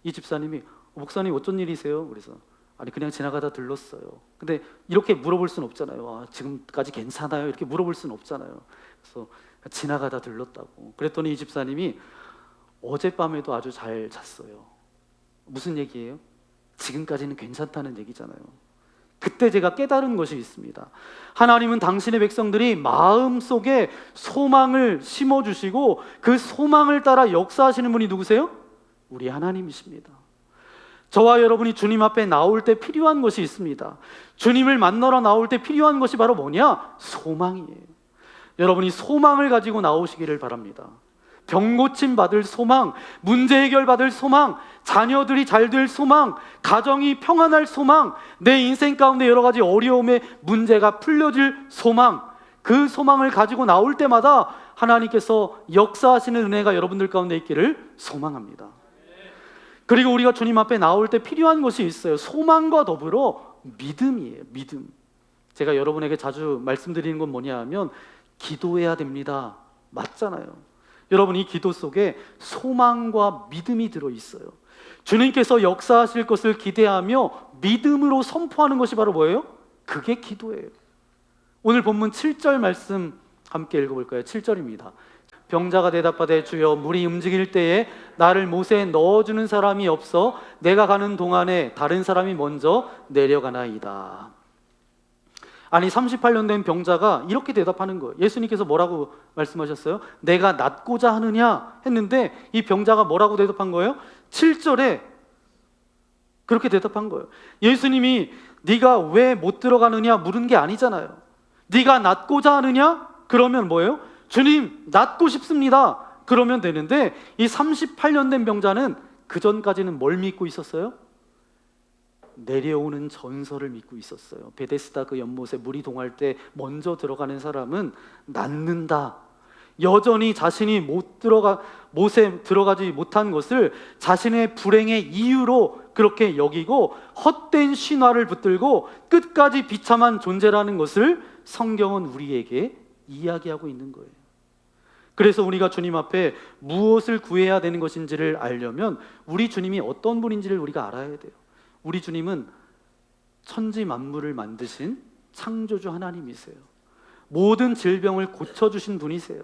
이 집사님이 목사님 어쩐 일이세요? 그래서 아니 그냥 지나가다 들렀어요. 근데 이렇게 물어볼 수는 없잖아요. 아, 지금까지 괜찮아요? 이렇게 물어볼 수는 없잖아요. 그래서 지나가다 들렀다고. 그랬더니 이 집사님이 어젯밤에도 아주 잘 잤어요. 무슨 얘기예요? 지금까지는 괜찮다는 얘기잖아요. 그때 제가 깨달은 것이 있습니다. 하나님은 당신의 백성들이 마음속에 소망을 심어주시고 그 소망을 따라 역사하시는 분이 누구세요? 우리 하나님이십니다. 저와 여러분이 주님 앞에 나올 때 필요한 것이 있습니다. 주님을 만나러 나올 때 필요한 것이 바로 뭐냐? 소망이에요. 여러분이 소망을 가지고 나오시기를 바랍니다. 병 고침 받을 소망, 문제 해결 받을 소망, 자녀들이 잘 될 소망, 가정이 평안할 소망, 내 인생 가운데 여러 가지 어려움의 문제가 풀려질 소망, 그 소망을 가지고 나올 때마다 하나님께서 역사하시는 은혜가 여러분들 가운데 있기를 소망합니다. 그리고 우리가 주님 앞에 나올 때 필요한 것이 있어요. 소망과 더불어 믿음이에요. 믿음. 제가 여러분에게 자주 말씀드리는 건 뭐냐 하면 기도해야 됩니다. 맞잖아요. 여러분 이 기도 속에 소망과 믿음이 들어있어요. 주님께서 역사하실 것을 기대하며 믿음으로 선포하는 것이 바로 뭐예요? 그게 기도예요. 오늘 본문 7절 말씀 함께 읽어볼까요? 7절입니다. 병자가 대답하되 주여 물이 움직일 때에 나를 못에 넣어주는 사람이 없어 내가 가는 동안에 다른 사람이 먼저 내려가나이다. 아니 38년 된 병자가 이렇게 대답하는 거예요. 예수님께서 뭐라고 말씀하셨어요? 내가 낫고자 하느냐 했는데 이 병자가 뭐라고 대답한 거예요? 7절에 그렇게 대답한 거예요. 예수님이 네가 왜 못 들어가느냐 물은 게 아니잖아요. 네가 낫고자 하느냐? 그러면 뭐예요? 주님 낫고 싶습니다. 그러면 되는데 이 38년 된 병자는 그 전까지는 뭘 믿고 있었어요? 내려오는 전설을 믿고 있었어요. 베데스다 그 연못에 물이 동할 때 먼저 들어가는 사람은 낫는다. 여전히 자신이 못에 들어가지 못한 것을 자신의 불행의 이유로 그렇게 여기고 헛된 신화를 붙들고 끝까지 비참한 존재라는 것을 성경은 우리에게 이야기하고 있는 거예요. 그래서 우리가 주님 앞에 무엇을 구해야 되는 것인지를 알려면 우리 주님이 어떤 분인지를 우리가 알아야 돼요. 우리 주님은 천지 만물을 만드신 창조주 하나님이세요. 모든 질병을 고쳐주신 분이세요.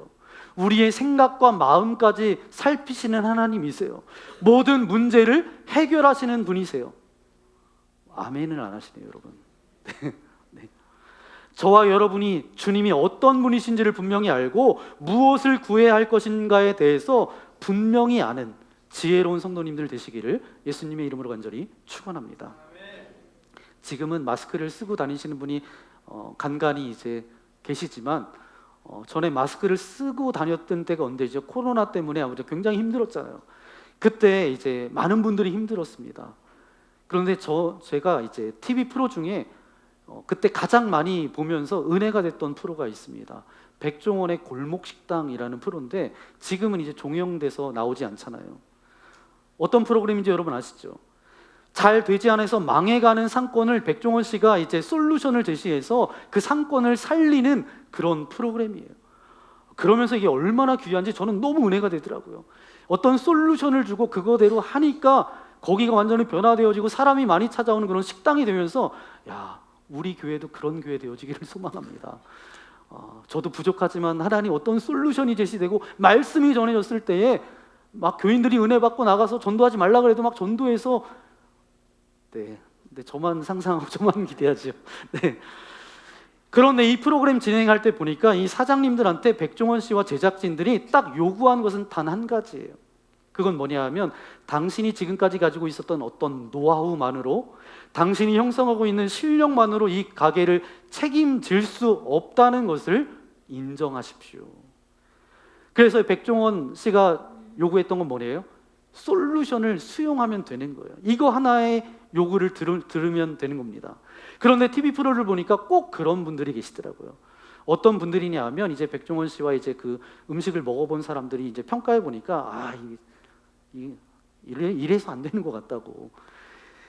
우리의 생각과 마음까지 살피시는 하나님이세요. 모든 문제를 해결하시는 분이세요. 아멘은 안 하시네요, 여러분. 네. 저와 여러분이 주님이 어떤 분이신지를 분명히 알고 무엇을 구해야 할 것인가에 대해서 분명히 아는 지혜로운 성도님들 되시기를 예수님의 이름으로 간절히 축원합니다. 지금은 마스크를 쓰고 다니시는 분이 간간히 이제 계시지만 전에 마스크를 쓰고 다녔던 때가 언제죠? 코로나 때문에 아무래도 굉장히 힘들었잖아요. 그때 이제 많은 분들이 힘들었습니다. 그런데 제가 이제 TV 프로 중에 그때 가장 많이 보면서 은혜가 됐던 프로가 있습니다. 백종원의 골목식당이라는 프로인데 지금은 이제 종영돼서 나오지 않잖아요. 어떤 프로그램인지 여러분 아시죠? 잘 되지 않아서 망해가는 상권을 백종원 씨가 이제 솔루션을 제시해서 그 상권을 살리는 그런 프로그램이에요. 그러면서 이게 얼마나 귀한지 저는 너무 은혜가 되더라고요. 어떤 솔루션을 주고 그거대로 하니까 거기가 완전히 변화되어지고 사람이 많이 찾아오는 그런 식당이 되면서 야, 우리 교회도 그런 교회 되어지기를 소망합니다. 저도 부족하지만 하나님 어떤 솔루션이 제시되고 말씀이 전해졌을 때에 막 교인들이 은혜 받고 나가서 전도하지 말라 그래도 막 전도해서 네, 저만 상상하고 저만 기대하죠. 네. 그런데 이 프로그램 진행할 때 보니까 이 사장님들한테 백종원 씨와 제작진들이 딱 요구한 것은 단 한 가지예요. 그건 뭐냐 하면 당신이 지금까지 가지고 있었던 어떤 노하우만으로 당신이 형성하고 있는 실력만으로 이 가게를 책임질 수 없다는 것을 인정하십시오. 그래서 백종원 씨가 요구했던 건 뭐예요? 솔루션을 수용하면 되는 거예요. 이거 하나의 요구를 들으면 되는 겁니다. 그런데 TV 프로를 보니까 꼭 그런 분들이 계시더라고요. 어떤 분들이냐 하면 이제 백종원 씨와 이제 그 음식을 먹어본 사람들이 이제 평가해 보니까 이래서 안 되는 것 같다고.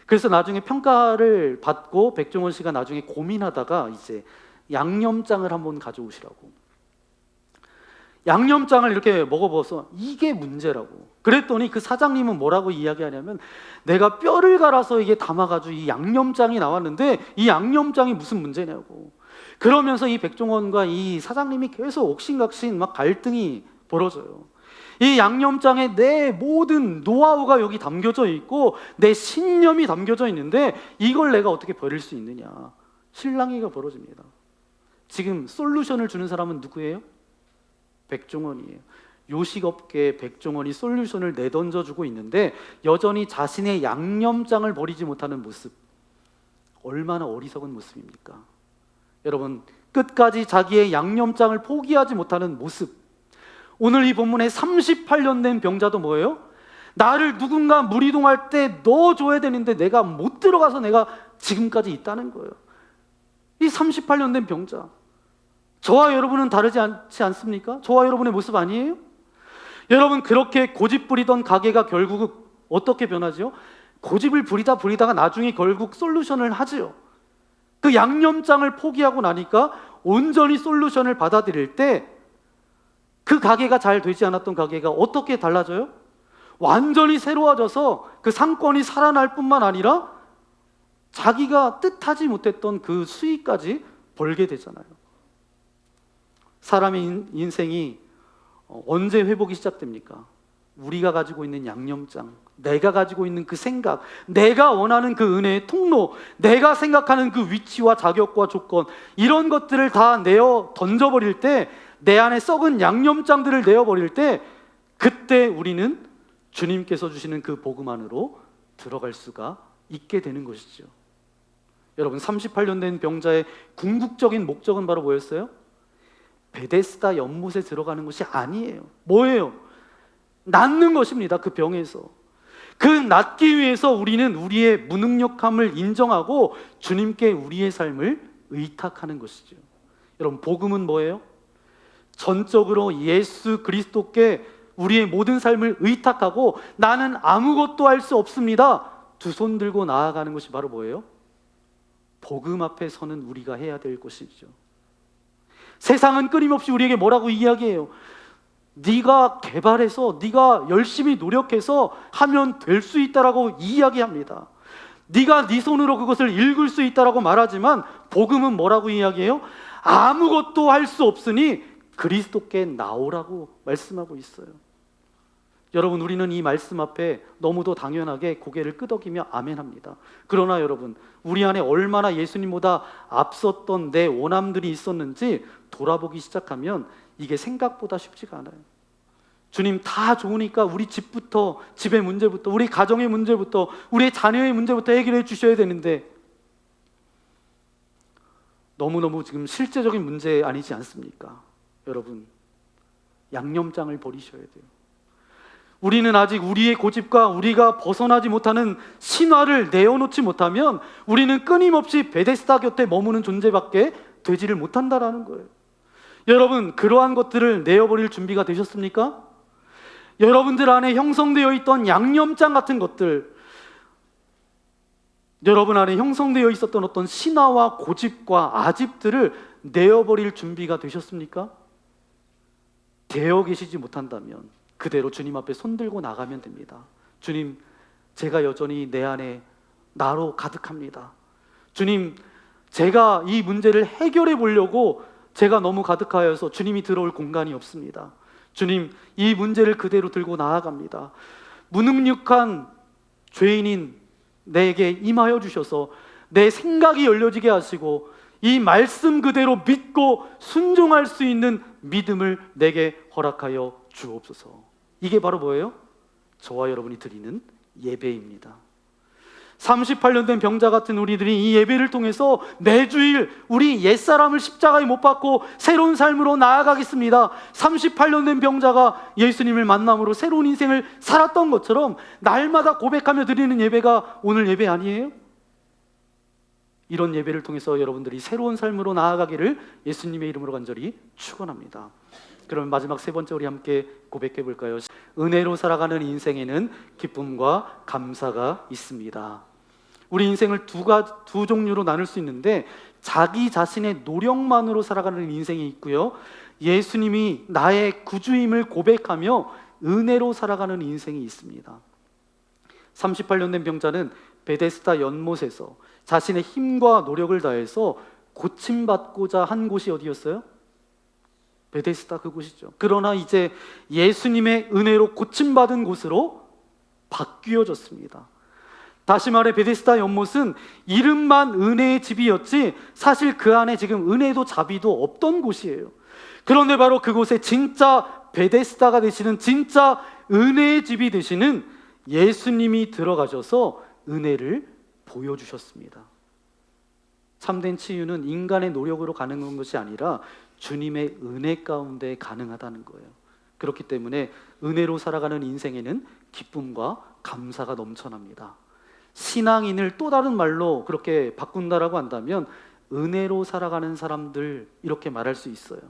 그래서 나중에 평가를 받고 백종원 씨가 나중에 고민하다가 이제 양념장을 한번 가져오시라고. 양념장을 이렇게 먹어봐서 이게 문제라고. 그랬더니 그 사장님은 뭐라고 이야기하냐면 내가 뼈를 갈아서 이게 담아가지고 이 양념장이 나왔는데 이 양념장이 무슨 문제냐고. 그러면서 이 백종원과 이 사장님이 계속 옥신각신 막 갈등이 벌어져요. 이 양념장에 내 모든 노하우가 여기 담겨져 있고 내 신념이 담겨져 있는데 이걸 내가 어떻게 버릴 수 있느냐. 실랑이가 벌어집니다. 지금 솔루션을 주는 사람은 누구예요? 백종원이에요. 요식업계에 백종원이 솔루션을 내던져주고 있는데 여전히 자신의 양념장을 버리지 못하는 모습, 얼마나 어리석은 모습입니까? 여러분, 끝까지 자기의 양념장을 포기하지 못하는 모습. 오늘 이 본문에 38년 된 병자도 뭐예요? 나를 누군가 무리동할 때 넣어줘야 되는데 내가 못 들어가서 내가 지금까지 있다는 거예요. 이 38년 된 병자, 저와 여러분은 다르지 않지 않습니까? 저와 여러분의 모습 아니에요? 여러분, 그렇게 고집 부리던 가게가 결국 어떻게 변하죠? 고집을 부리다가 나중에 결국 솔루션을 하지요. 그 양념장을 포기하고 나니까 온전히 솔루션을 받아들일 때 그 가게가 잘 되지 않았던 가게가 어떻게 달라져요? 완전히 새로워져서 그 상권이 살아날 뿐만 아니라 자기가 뜻하지 못했던 그 수익까지 벌게 되잖아요. 사람의 인생이 언제 회복이 시작됩니까? 우리가 가지고 있는 양념장, 내가 가지고 있는 그 생각, 내가 원하는 그 은혜의 통로, 내가 생각하는 그 위치와 자격과 조건, 이런 것들을 다 내어 던져버릴 때, 내 안에 썩은 양념장들을 내어버릴 때, 그때 우리는 주님께서 주시는 그 복음 안으로 들어갈 수가 있게 되는 것이죠. 여러분, 38년 된 병자의 궁극적인 목적은 바로 뭐였어요? 베데스다 연못에 들어가는 것이 아니에요. 뭐예요? 낫는 것입니다. 그 병에서. 그 낫기 위해서 우리는 우리의 무능력함을 인정하고 주님께 우리의 삶을 의탁하는 것이죠. 여러분, 복음은 뭐예요? 전적으로 예수 그리스도께 우리의 모든 삶을 의탁하고 나는 아무것도 할 수 없습니다. 두 손 들고 나아가는 것이 바로 뭐예요? 복음 앞에 서는 우리가 해야 될 것이죠. 세상은 끊임없이 우리에게 뭐라고 이야기해요? 네가 개발해서 네가 열심히 노력해서 하면 될 수 있다라고 이야기합니다. 네가 네 손으로 그것을 읽을 수 있다라고 말하지만 복음은 뭐라고 이야기해요? 아무것도 할 수 없으니 그리스도께 나오라고 말씀하고 있어요. 여러분, 우리는 이 말씀 앞에 너무도 당연하게 고개를 끄덕이며 아멘합니다. 그러나 여러분, 우리 안에 얼마나 예수님보다 앞섰던 내 원함들이 있었는지 돌아보기 시작하면 이게 생각보다 쉽지가 않아요. 주님, 다 좋으니까 우리 집부터, 집의 문제부터, 우리 가정의 문제부터, 우리의 자녀의 문제부터 해결해 주셔야 되는데 너무너무 지금 실제적인 문제 아니지 않습니까? 여러분, 양념장을 버리셔야 돼요. 우리는 아직 우리의 고집과 우리가 벗어나지 못하는 신화를 내어놓지 못하면 우리는 끊임없이 베데스다 곁에 머무는 존재밖에 되지를 못한다라는 거예요. 여러분, 그러한 것들을 내어버릴 준비가 되셨습니까? 여러분들 안에 형성되어 있던 양념장 같은 것들, 여러분 안에 형성되어 있었던 어떤 신화와 고집과 아집들을 내어버릴 준비가 되셨습니까? 되어 계시지 못한다면 그대로 주님 앞에 손들고 나가면 됩니다. 주님, 제가 여전히 내 안에 나로 가득합니다. 주님, 제가 이 문제를 해결해 보려고 제가 너무 가득하여서 주님이 들어올 공간이 없습니다. 주님, 이 문제를 그대로 들고 나아갑니다. 무능력한 죄인인 내게 임하여 주셔서 내 생각이 열려지게 하시고 이 말씀 그대로 믿고 순종할 수 있는 믿음을 내게 허락하여 주옵소서. 이게 바로 뭐예요? 저와 여러분이 드리는 예배입니다. 38년 된 병자 같은 우리들이 이 예배를 통해서 매주일 우리 옛사람을 십자가에 못 박고 새로운 삶으로 나아가겠습니다. 38년 된 병자가 예수님을 만남으로 새로운 인생을 살았던 것처럼 날마다 고백하며 드리는 예배가 오늘 예배 아니에요? 이런 예배를 통해서 여러분들이 새로운 삶으로 나아가기를 예수님의 이름으로 간절히 축원합니다. 그럼 마지막 세 번째 우리 함께 고백해 볼까요? 은혜로 살아가는 인생에는 기쁨과 감사가 있습니다. 우리 인생을 두 종류로 나눌 수 있는데 자기 자신의 노력만으로 살아가는 인생이 있고요, 예수님이 나의 구주임을 고백하며 은혜로 살아가는 인생이 있습니다. 38년 된 병자는 베데스다 연못에서 자신의 힘과 노력을 다해서 고침받고자 한 곳이 어디였어요? 베데스다 그곳이죠. 그러나 이제 예수님의 은혜로 고침받은 곳으로 바뀌어졌습니다. 다시 말해 베데스다 연못은 이름만 은혜의 집이었지 사실 그 안에 지금 은혜도 자비도 없던 곳이에요. 그런데 바로 그곳에 진짜 베데스다가 되시는, 진짜 은혜의 집이 되시는 예수님이 들어가셔서 은혜를 보여주셨습니다. 참된 치유는 인간의 노력으로 가능한 것이 아니라 주님의 은혜 가운데 가능하다는 거예요. 그렇기 때문에 은혜로 살아가는 인생에는 기쁨과 감사가 넘쳐납니다. 신앙인을 또 다른 말로 그렇게 바꾼다라고 한다면 은혜로 살아가는 사람들, 이렇게 말할 수 있어요.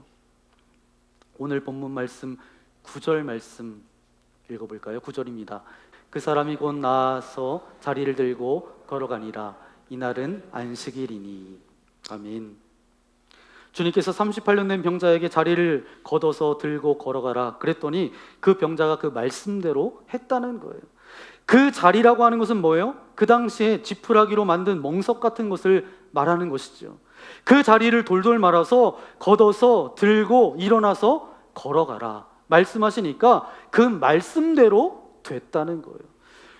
오늘 본문 말씀 9절 말씀 읽어볼까요? 9절입니다. 그 사람이 곧 나아서 자리를 들고 걸어가니라. 이날은 안식일이니. 아멘. 주님께서 38년 된 병자에게 자리를 걷어서 들고 걸어가라 그랬더니 그 병자가 그 말씀대로 했다는 거예요. 그 자리라고 하는 것은 뭐예요? 그 당시에 지푸라기로 만든 멍석 같은 것을 말하는 것이죠. 그 자리를 돌돌 말아서 걷어서 들고 일어나서 걸어가라 말씀하시니까 그 말씀대로 됐다는 거예요.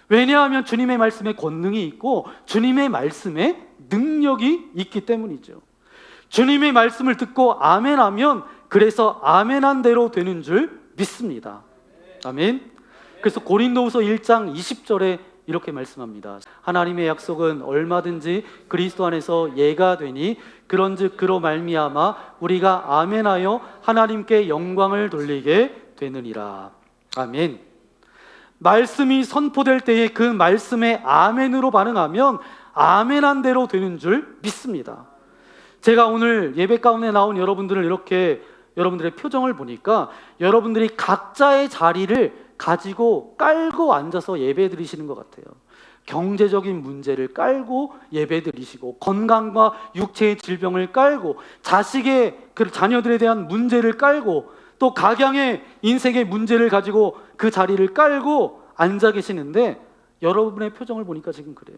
왜냐하면 주님의 말씀에 권능이 있고 주님의 말씀에 능력이 있기 때문이죠. 주님의 말씀을 듣고 아멘하면 그래서 아멘한 대로 되는 줄 믿습니다. 아멘. 그래서 고린도후서 1장 20절에 이렇게 말씀합니다. 하나님의 약속은 얼마든지 그리스도 안에서 예가 되니 그런즉 그로 말미암아 우리가 아멘하여 하나님께 영광을 돌리게 되느니라. 아멘. 말씀이 선포될 때에 그 말씀에 아멘으로 반응하면 아멘한 대로 되는 줄 믿습니다. 제가 오늘 예배 가운데 나온 여러분들을 이렇게 여러분들의 표정을 보니까 여러분들이 각자의 자리를 가지고 깔고 앉아서 예배 드리시는 것 같아요. 경제적인 문제를 깔고 예배 드리시고, 건강과 육체의 질병을 깔고, 자식의 그 자녀들에 대한 문제를 깔고, 또 각양의 인생의 문제를 가지고 그 자리를 깔고 앉아 계시는데 여러분의 표정을 보니까 지금 그래요.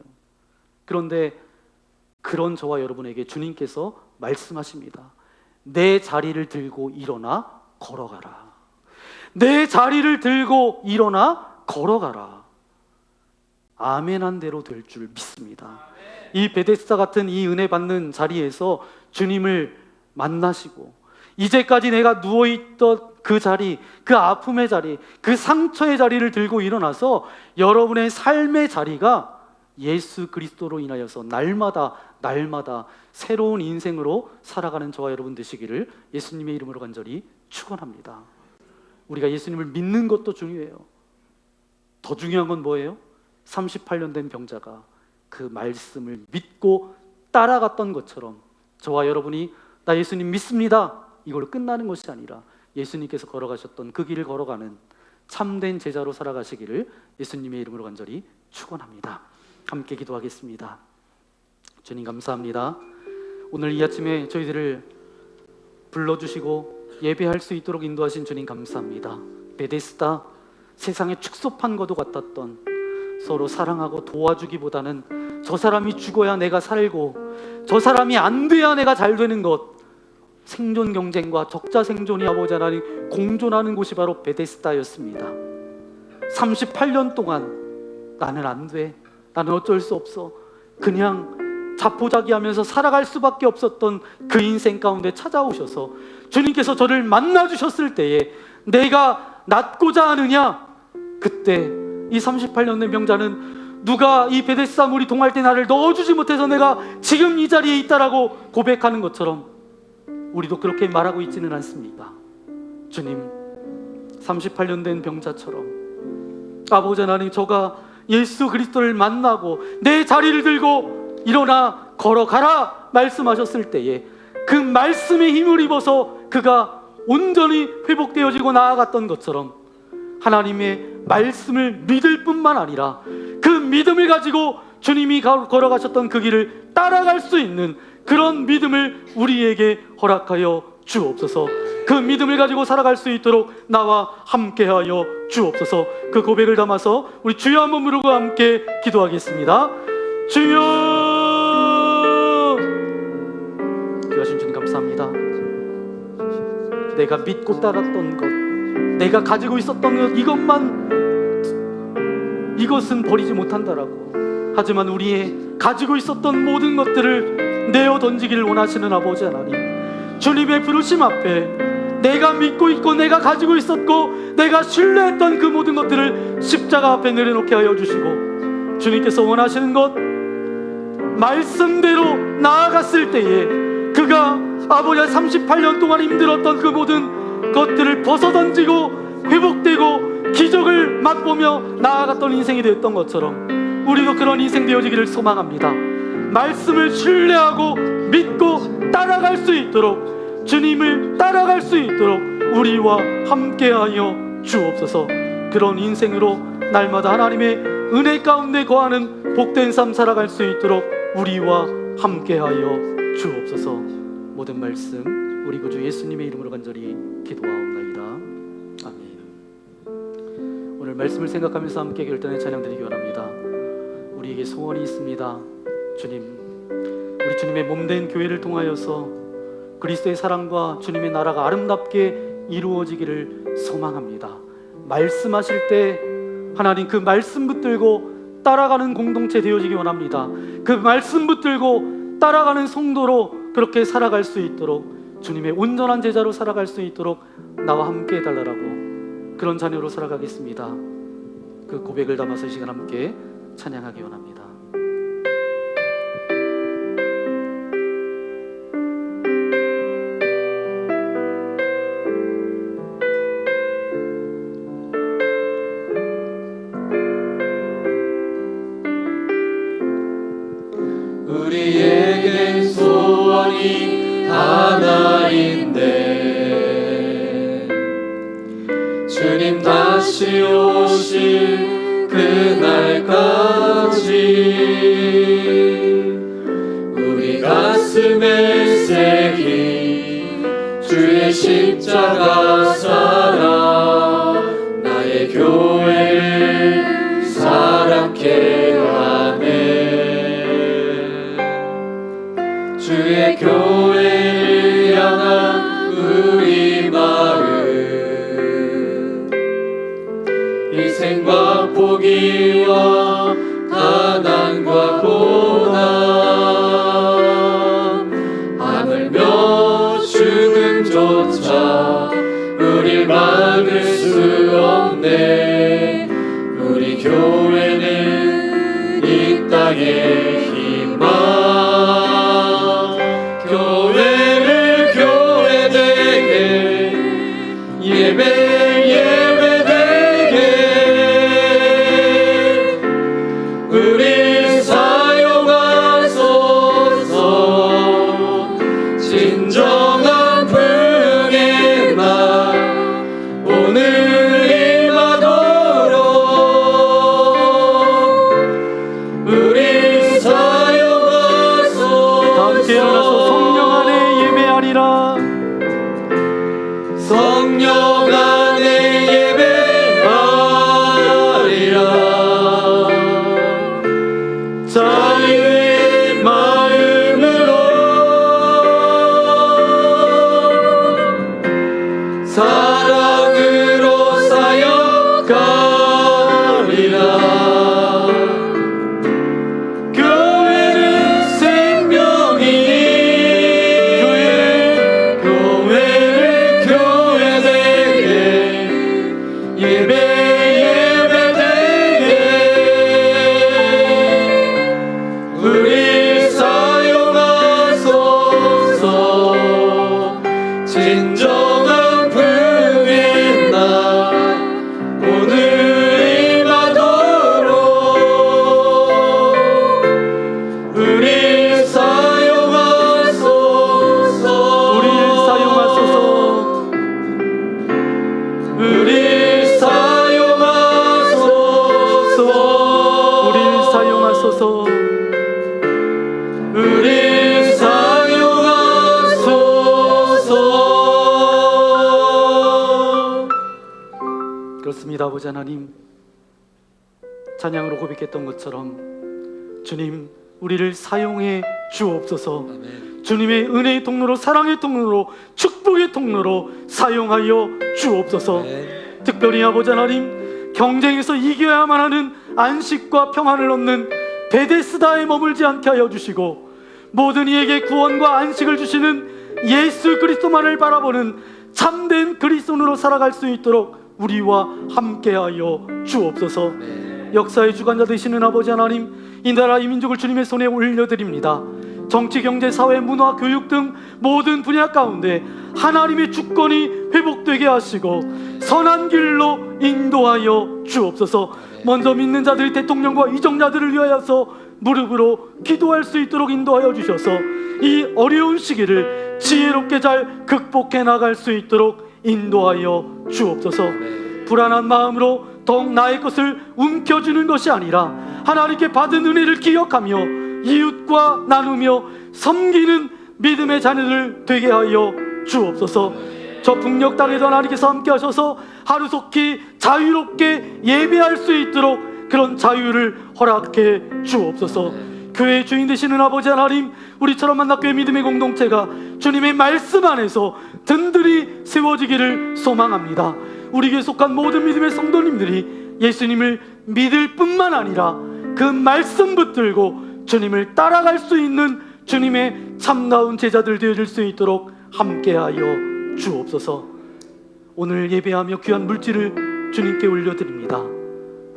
그런데 그런 저와 여러분에게 주님께서 말씀하십니다. 내 자리를 들고 일어나 걸어가라. 내 자리를 들고 일어나 걸어가라. 아멘한 대로 될 줄 믿습니다. 이 베데스다 같은 이 은혜 받는 자리에서 주님을 만나시고, 이제까지 내가 누워있던 그 자리, 그 아픔의 자리, 그 상처의 자리를 들고 일어나서 여러분의 삶의 자리가 예수 그리스도로 인하여서 날마다 새로운 인생으로 살아가는 저와 여러분 되시기를 예수님의 이름으로 간절히 축원합니다. 우리가 예수님을 믿는 것도 중요해요. 더 중요한 건 뭐예요? 38년 된 병자가 그 말씀을 믿고 따라갔던 것처럼 저와 여러분이 나 예수님 믿습니다 이걸로 끝나는 것이 아니라 예수님께서 걸어가셨던 그 길을 걸어가는 참된 제자로 살아가시기를 예수님의 이름으로 간절히 축원합니다. 함께 기도하겠습니다. 주님 감사합니다. 오늘 이 아침에 저희들을 불러주시고 예배할 수 있도록 인도하신 주님 감사합니다. 베데스다, 세상의 축소판과도 같았던 서로 사랑하고 도와주기보다는 저 사람이 죽어야 내가 살고 저 사람이 안 돼야 내가 잘 되는 것, 생존 경쟁과 적자 생존이 아버지 하나님 공존하는 곳이 바로 베데스다였습니다. 38년 동안 나는 안 돼, 나는 어쩔 수 없어, 그냥 자포자기하면서 살아갈 수밖에 없었던 그 인생 가운데 찾아오셔서 주님께서 저를 만나주셨을 때에 내가 낫고자 하느냐, 그때 이 38년 된 병자는 누가 이 베데스다 물이 동할 때 나를 넣어주지 못해서 내가 지금 이 자리에 있다라고 고백하는 것처럼 우리도 그렇게 말하고 있지는 않습니까? 주님, 38년 된 병자처럼 아버지 하나님, 저가 예수 그리스도를 만나고 내 자리를 들고 일어나 걸어가라 말씀하셨을 때에 그 말씀에 힘을 입어서 그가 온전히 회복되어지고 나아갔던 것처럼 하나님의 말씀을 믿을 뿐만 아니라 그 믿음을 가지고 주님이 걸어가셨던 그 길을 따라갈 수 있는 그런 믿음을 우리에게 허락하여 주옵소서. 그 믿음을 가지고 살아갈 수 있도록 나와 함께하여 주옵소서. 그 고백을 담아서 우리 주여 한번 부르고 함께 기도하겠습니다. 주여! 귀하신 주님 감사합니다. 내가 믿고 따랐던 것, 내가 가지고 있었던 것, 이것은 버리지 못한다라고. 하지만 우리의 가지고 있었던 모든 것들을 내어 던지기를 원하시는 아버지 하나님, 주님의 부르심 앞에 내가 믿고 있고 내가 가지고 있었고 내가 신뢰했던 그 모든 것들을 십자가 앞에 내려놓게 하여 주시고, 주님께서 원하시는 것 말씀대로 나아갔을 때에 그가 아버지 38년 동안 힘들었던 그 모든 것들을 벗어던지고 회복되고 기적을 맛보며 나아갔던 인생이 되었던 것처럼 우리도 그런 인생 되어지기를 소망합니다. 말씀을 신뢰하고 믿고 따라갈 수 있도록, 주님을 따라갈 수 있도록 우리와 함께하여 주옵소서. 그런 인생으로 날마다 하나님의 은혜 가운데 거하는 복된 삶 살아갈 수 있도록 우리와 함께하여 주옵소서. 모든 말씀 우리 구주 예수님의 이름으로 간절히 기도하옵나이다. 아멘. 오늘 말씀을 생각하면서 함께 결단의 찬양 드리기 원합니다. 우리에게 소원이 있습니다. 주님, 우리 주님의 몸된 교회를 통하여서 그리스도의 사랑과 주님의 나라가 아름답게 이루어지기를 소망합니다. 말씀하실 때 하나님 그 말씀 붙들고 따라가는 공동체 되어지기 원합니다. 그 말씀 붙들고 따라가는 성도로 그렇게 살아갈 수 있도록, 주님의 온전한 제자로 살아갈 수 있도록 나와 함께 해달라고, 그런 자녀로 살아가겠습니다. 그 고백을 담아서 이 시간 함께 찬양하기 원합니다. 우리에겐 소원이 하나인데 주님 다시 오실 그날까지 우리 가슴에 새긴 주의 십자가 사랑, 나의 교회를 사랑케 하네. 주의 교회를 향한 우리 마음, 희생과 포기와 가난과 고난, 하물며 죽음조차 우릴 막을 자유의 마음으로 사랑으로 사역하리라. 교회는 생명이니 교회를 교회되게 예배되게 우리 사용하소서. 진정한 부흥의 날 오늘이 나도록 우리 사용하소서. 우리를 사용하소서. 우리 사용하소서. 우리를 사용하소서. 우리 사용하소서. 그렇습니다. 아버지 하나님, 찬양으로 고백했던 것처럼 주님, 우리를 사용해 주옵소서. 아멘. 주님의 은혜의 통로로, 사랑의 통로로, 축복의 통로로 사용하여 주옵소서. 아멘. 특별히 아버지 하나님, 경쟁에서 이겨야만 하는 안식과 평안을 얻는 베데스다에 머물지 않게 하여 주시고, 모든 이에게 구원과 안식을 주시는 예수 그리스도만을 바라보는 참된 그리스도인으로 살아갈 수 있도록 우리와 함께하여 주옵소서. 네. 역사의 주관자 되시는 아버지 하나님, 이 나라 이 민족을 주님의 손에 올려드립니다. 정치, 경제, 사회, 문화, 교육 등 모든 분야 가운데 하나님의 주권이 회복되게 하시고 선한 길로 인도하여 주옵소서. 먼저 믿는 자들이 대통령과 이정자들을 위하여서 무릎으로 기도할 수 있도록 인도하여 주셔서 이 어려운 시기를 지혜롭게 잘 극복해 나갈 수 있도록 인도하여 주옵소서. 불안한 마음으로 더욱 나의 것을 움켜쥐는 것이 아니라 하나님께 받은 은혜를 기억하며 이웃과 나누며 섬기는 믿음의 자녀들 되게 하여 주옵소서. 저 북녘 땅에도 하나님께서 함께 하셔서 하루속히 자유롭게 예배할 수 있도록 그런 자유를 허락해 주옵소서. 교회의 주인 되시는 아버지 하나님, 우리처럼 만나교회 믿음의 공동체가 주님의 말씀 안에서 든든히 세워지기를 소망합니다. 우리 교회에 속한 모든 믿음의 성도님들이 예수님을 믿을 뿐만 아니라 그 말씀 붙들고 주님을 따라갈 수 있는 주님의 참나운 제자들 되어질 수 있도록 함께하여 주옵소서. 오늘 예배하며 귀한 물질을 주님께 올려드립니다.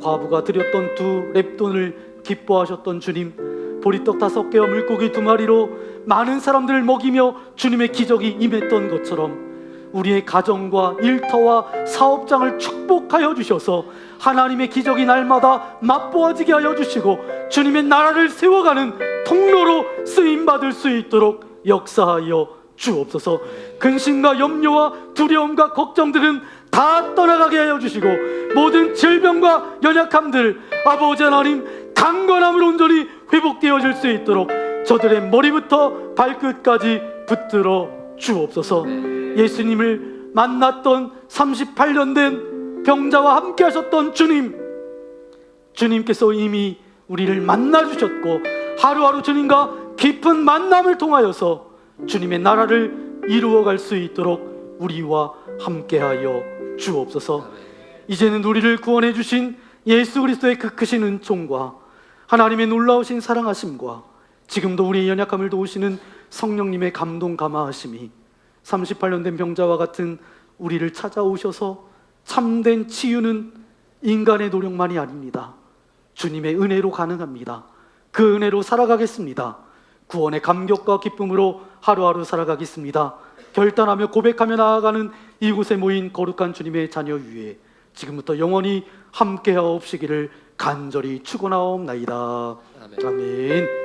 과부가 드렸던 2 렙돈을 기뻐하셨던 주님, 보리떡 5개와 물고기 2마리로 많은 사람들을 먹이며 주님의 기적이 임했던 것처럼 우리의 가정과 일터와 사업장을 축복하여 주셔서 하나님의 기적이 날마다 맛보아지게 하여 주시고 주님의 나라를 세워가는 통로로 쓰임받을 수 있도록 역사하여 주옵소서. 근심과 염려와 두려움과 걱정들은 다 떠나가게 하여 주시고 모든 질병과 연약함들 아버지 하나님 강건함을 온전히 회복되어질 수 있도록 저들의 머리부터 발끝까지 붙들어 주옵소서. 예수님을 만났던 38년 된 병자와 함께 하셨던 주님께서 이미 우리를 만나주셨고 하루하루 주님과 깊은 만남을 통하여서 주님의 나라를 이루어갈 수 있도록 우리와 함께하여 주옵소서. 이제는 우리를 구원해 주신 예수 그리스도의 그 크신 은총과 하나님의 놀라우신 사랑하심과 지금도 우리의 연약함을 도우시는 성령님의 감동 감화하심이 38년 된 병자와 같은 우리를 찾아오셔서 참된 치유는 인간의 노력만이 아닙니다. 주님의 은혜로 가능합니다. 그 은혜로 살아가겠습니다. 구원의 감격과 기쁨으로 하루하루 살아가겠습니다. 결단하며 고백하며 나아가는 이곳에 모인 거룩한 주님의 자녀 위에 지금부터 영원히 함께하옵시기를 간절히 축원하옵나이다. 아멘. 아멘.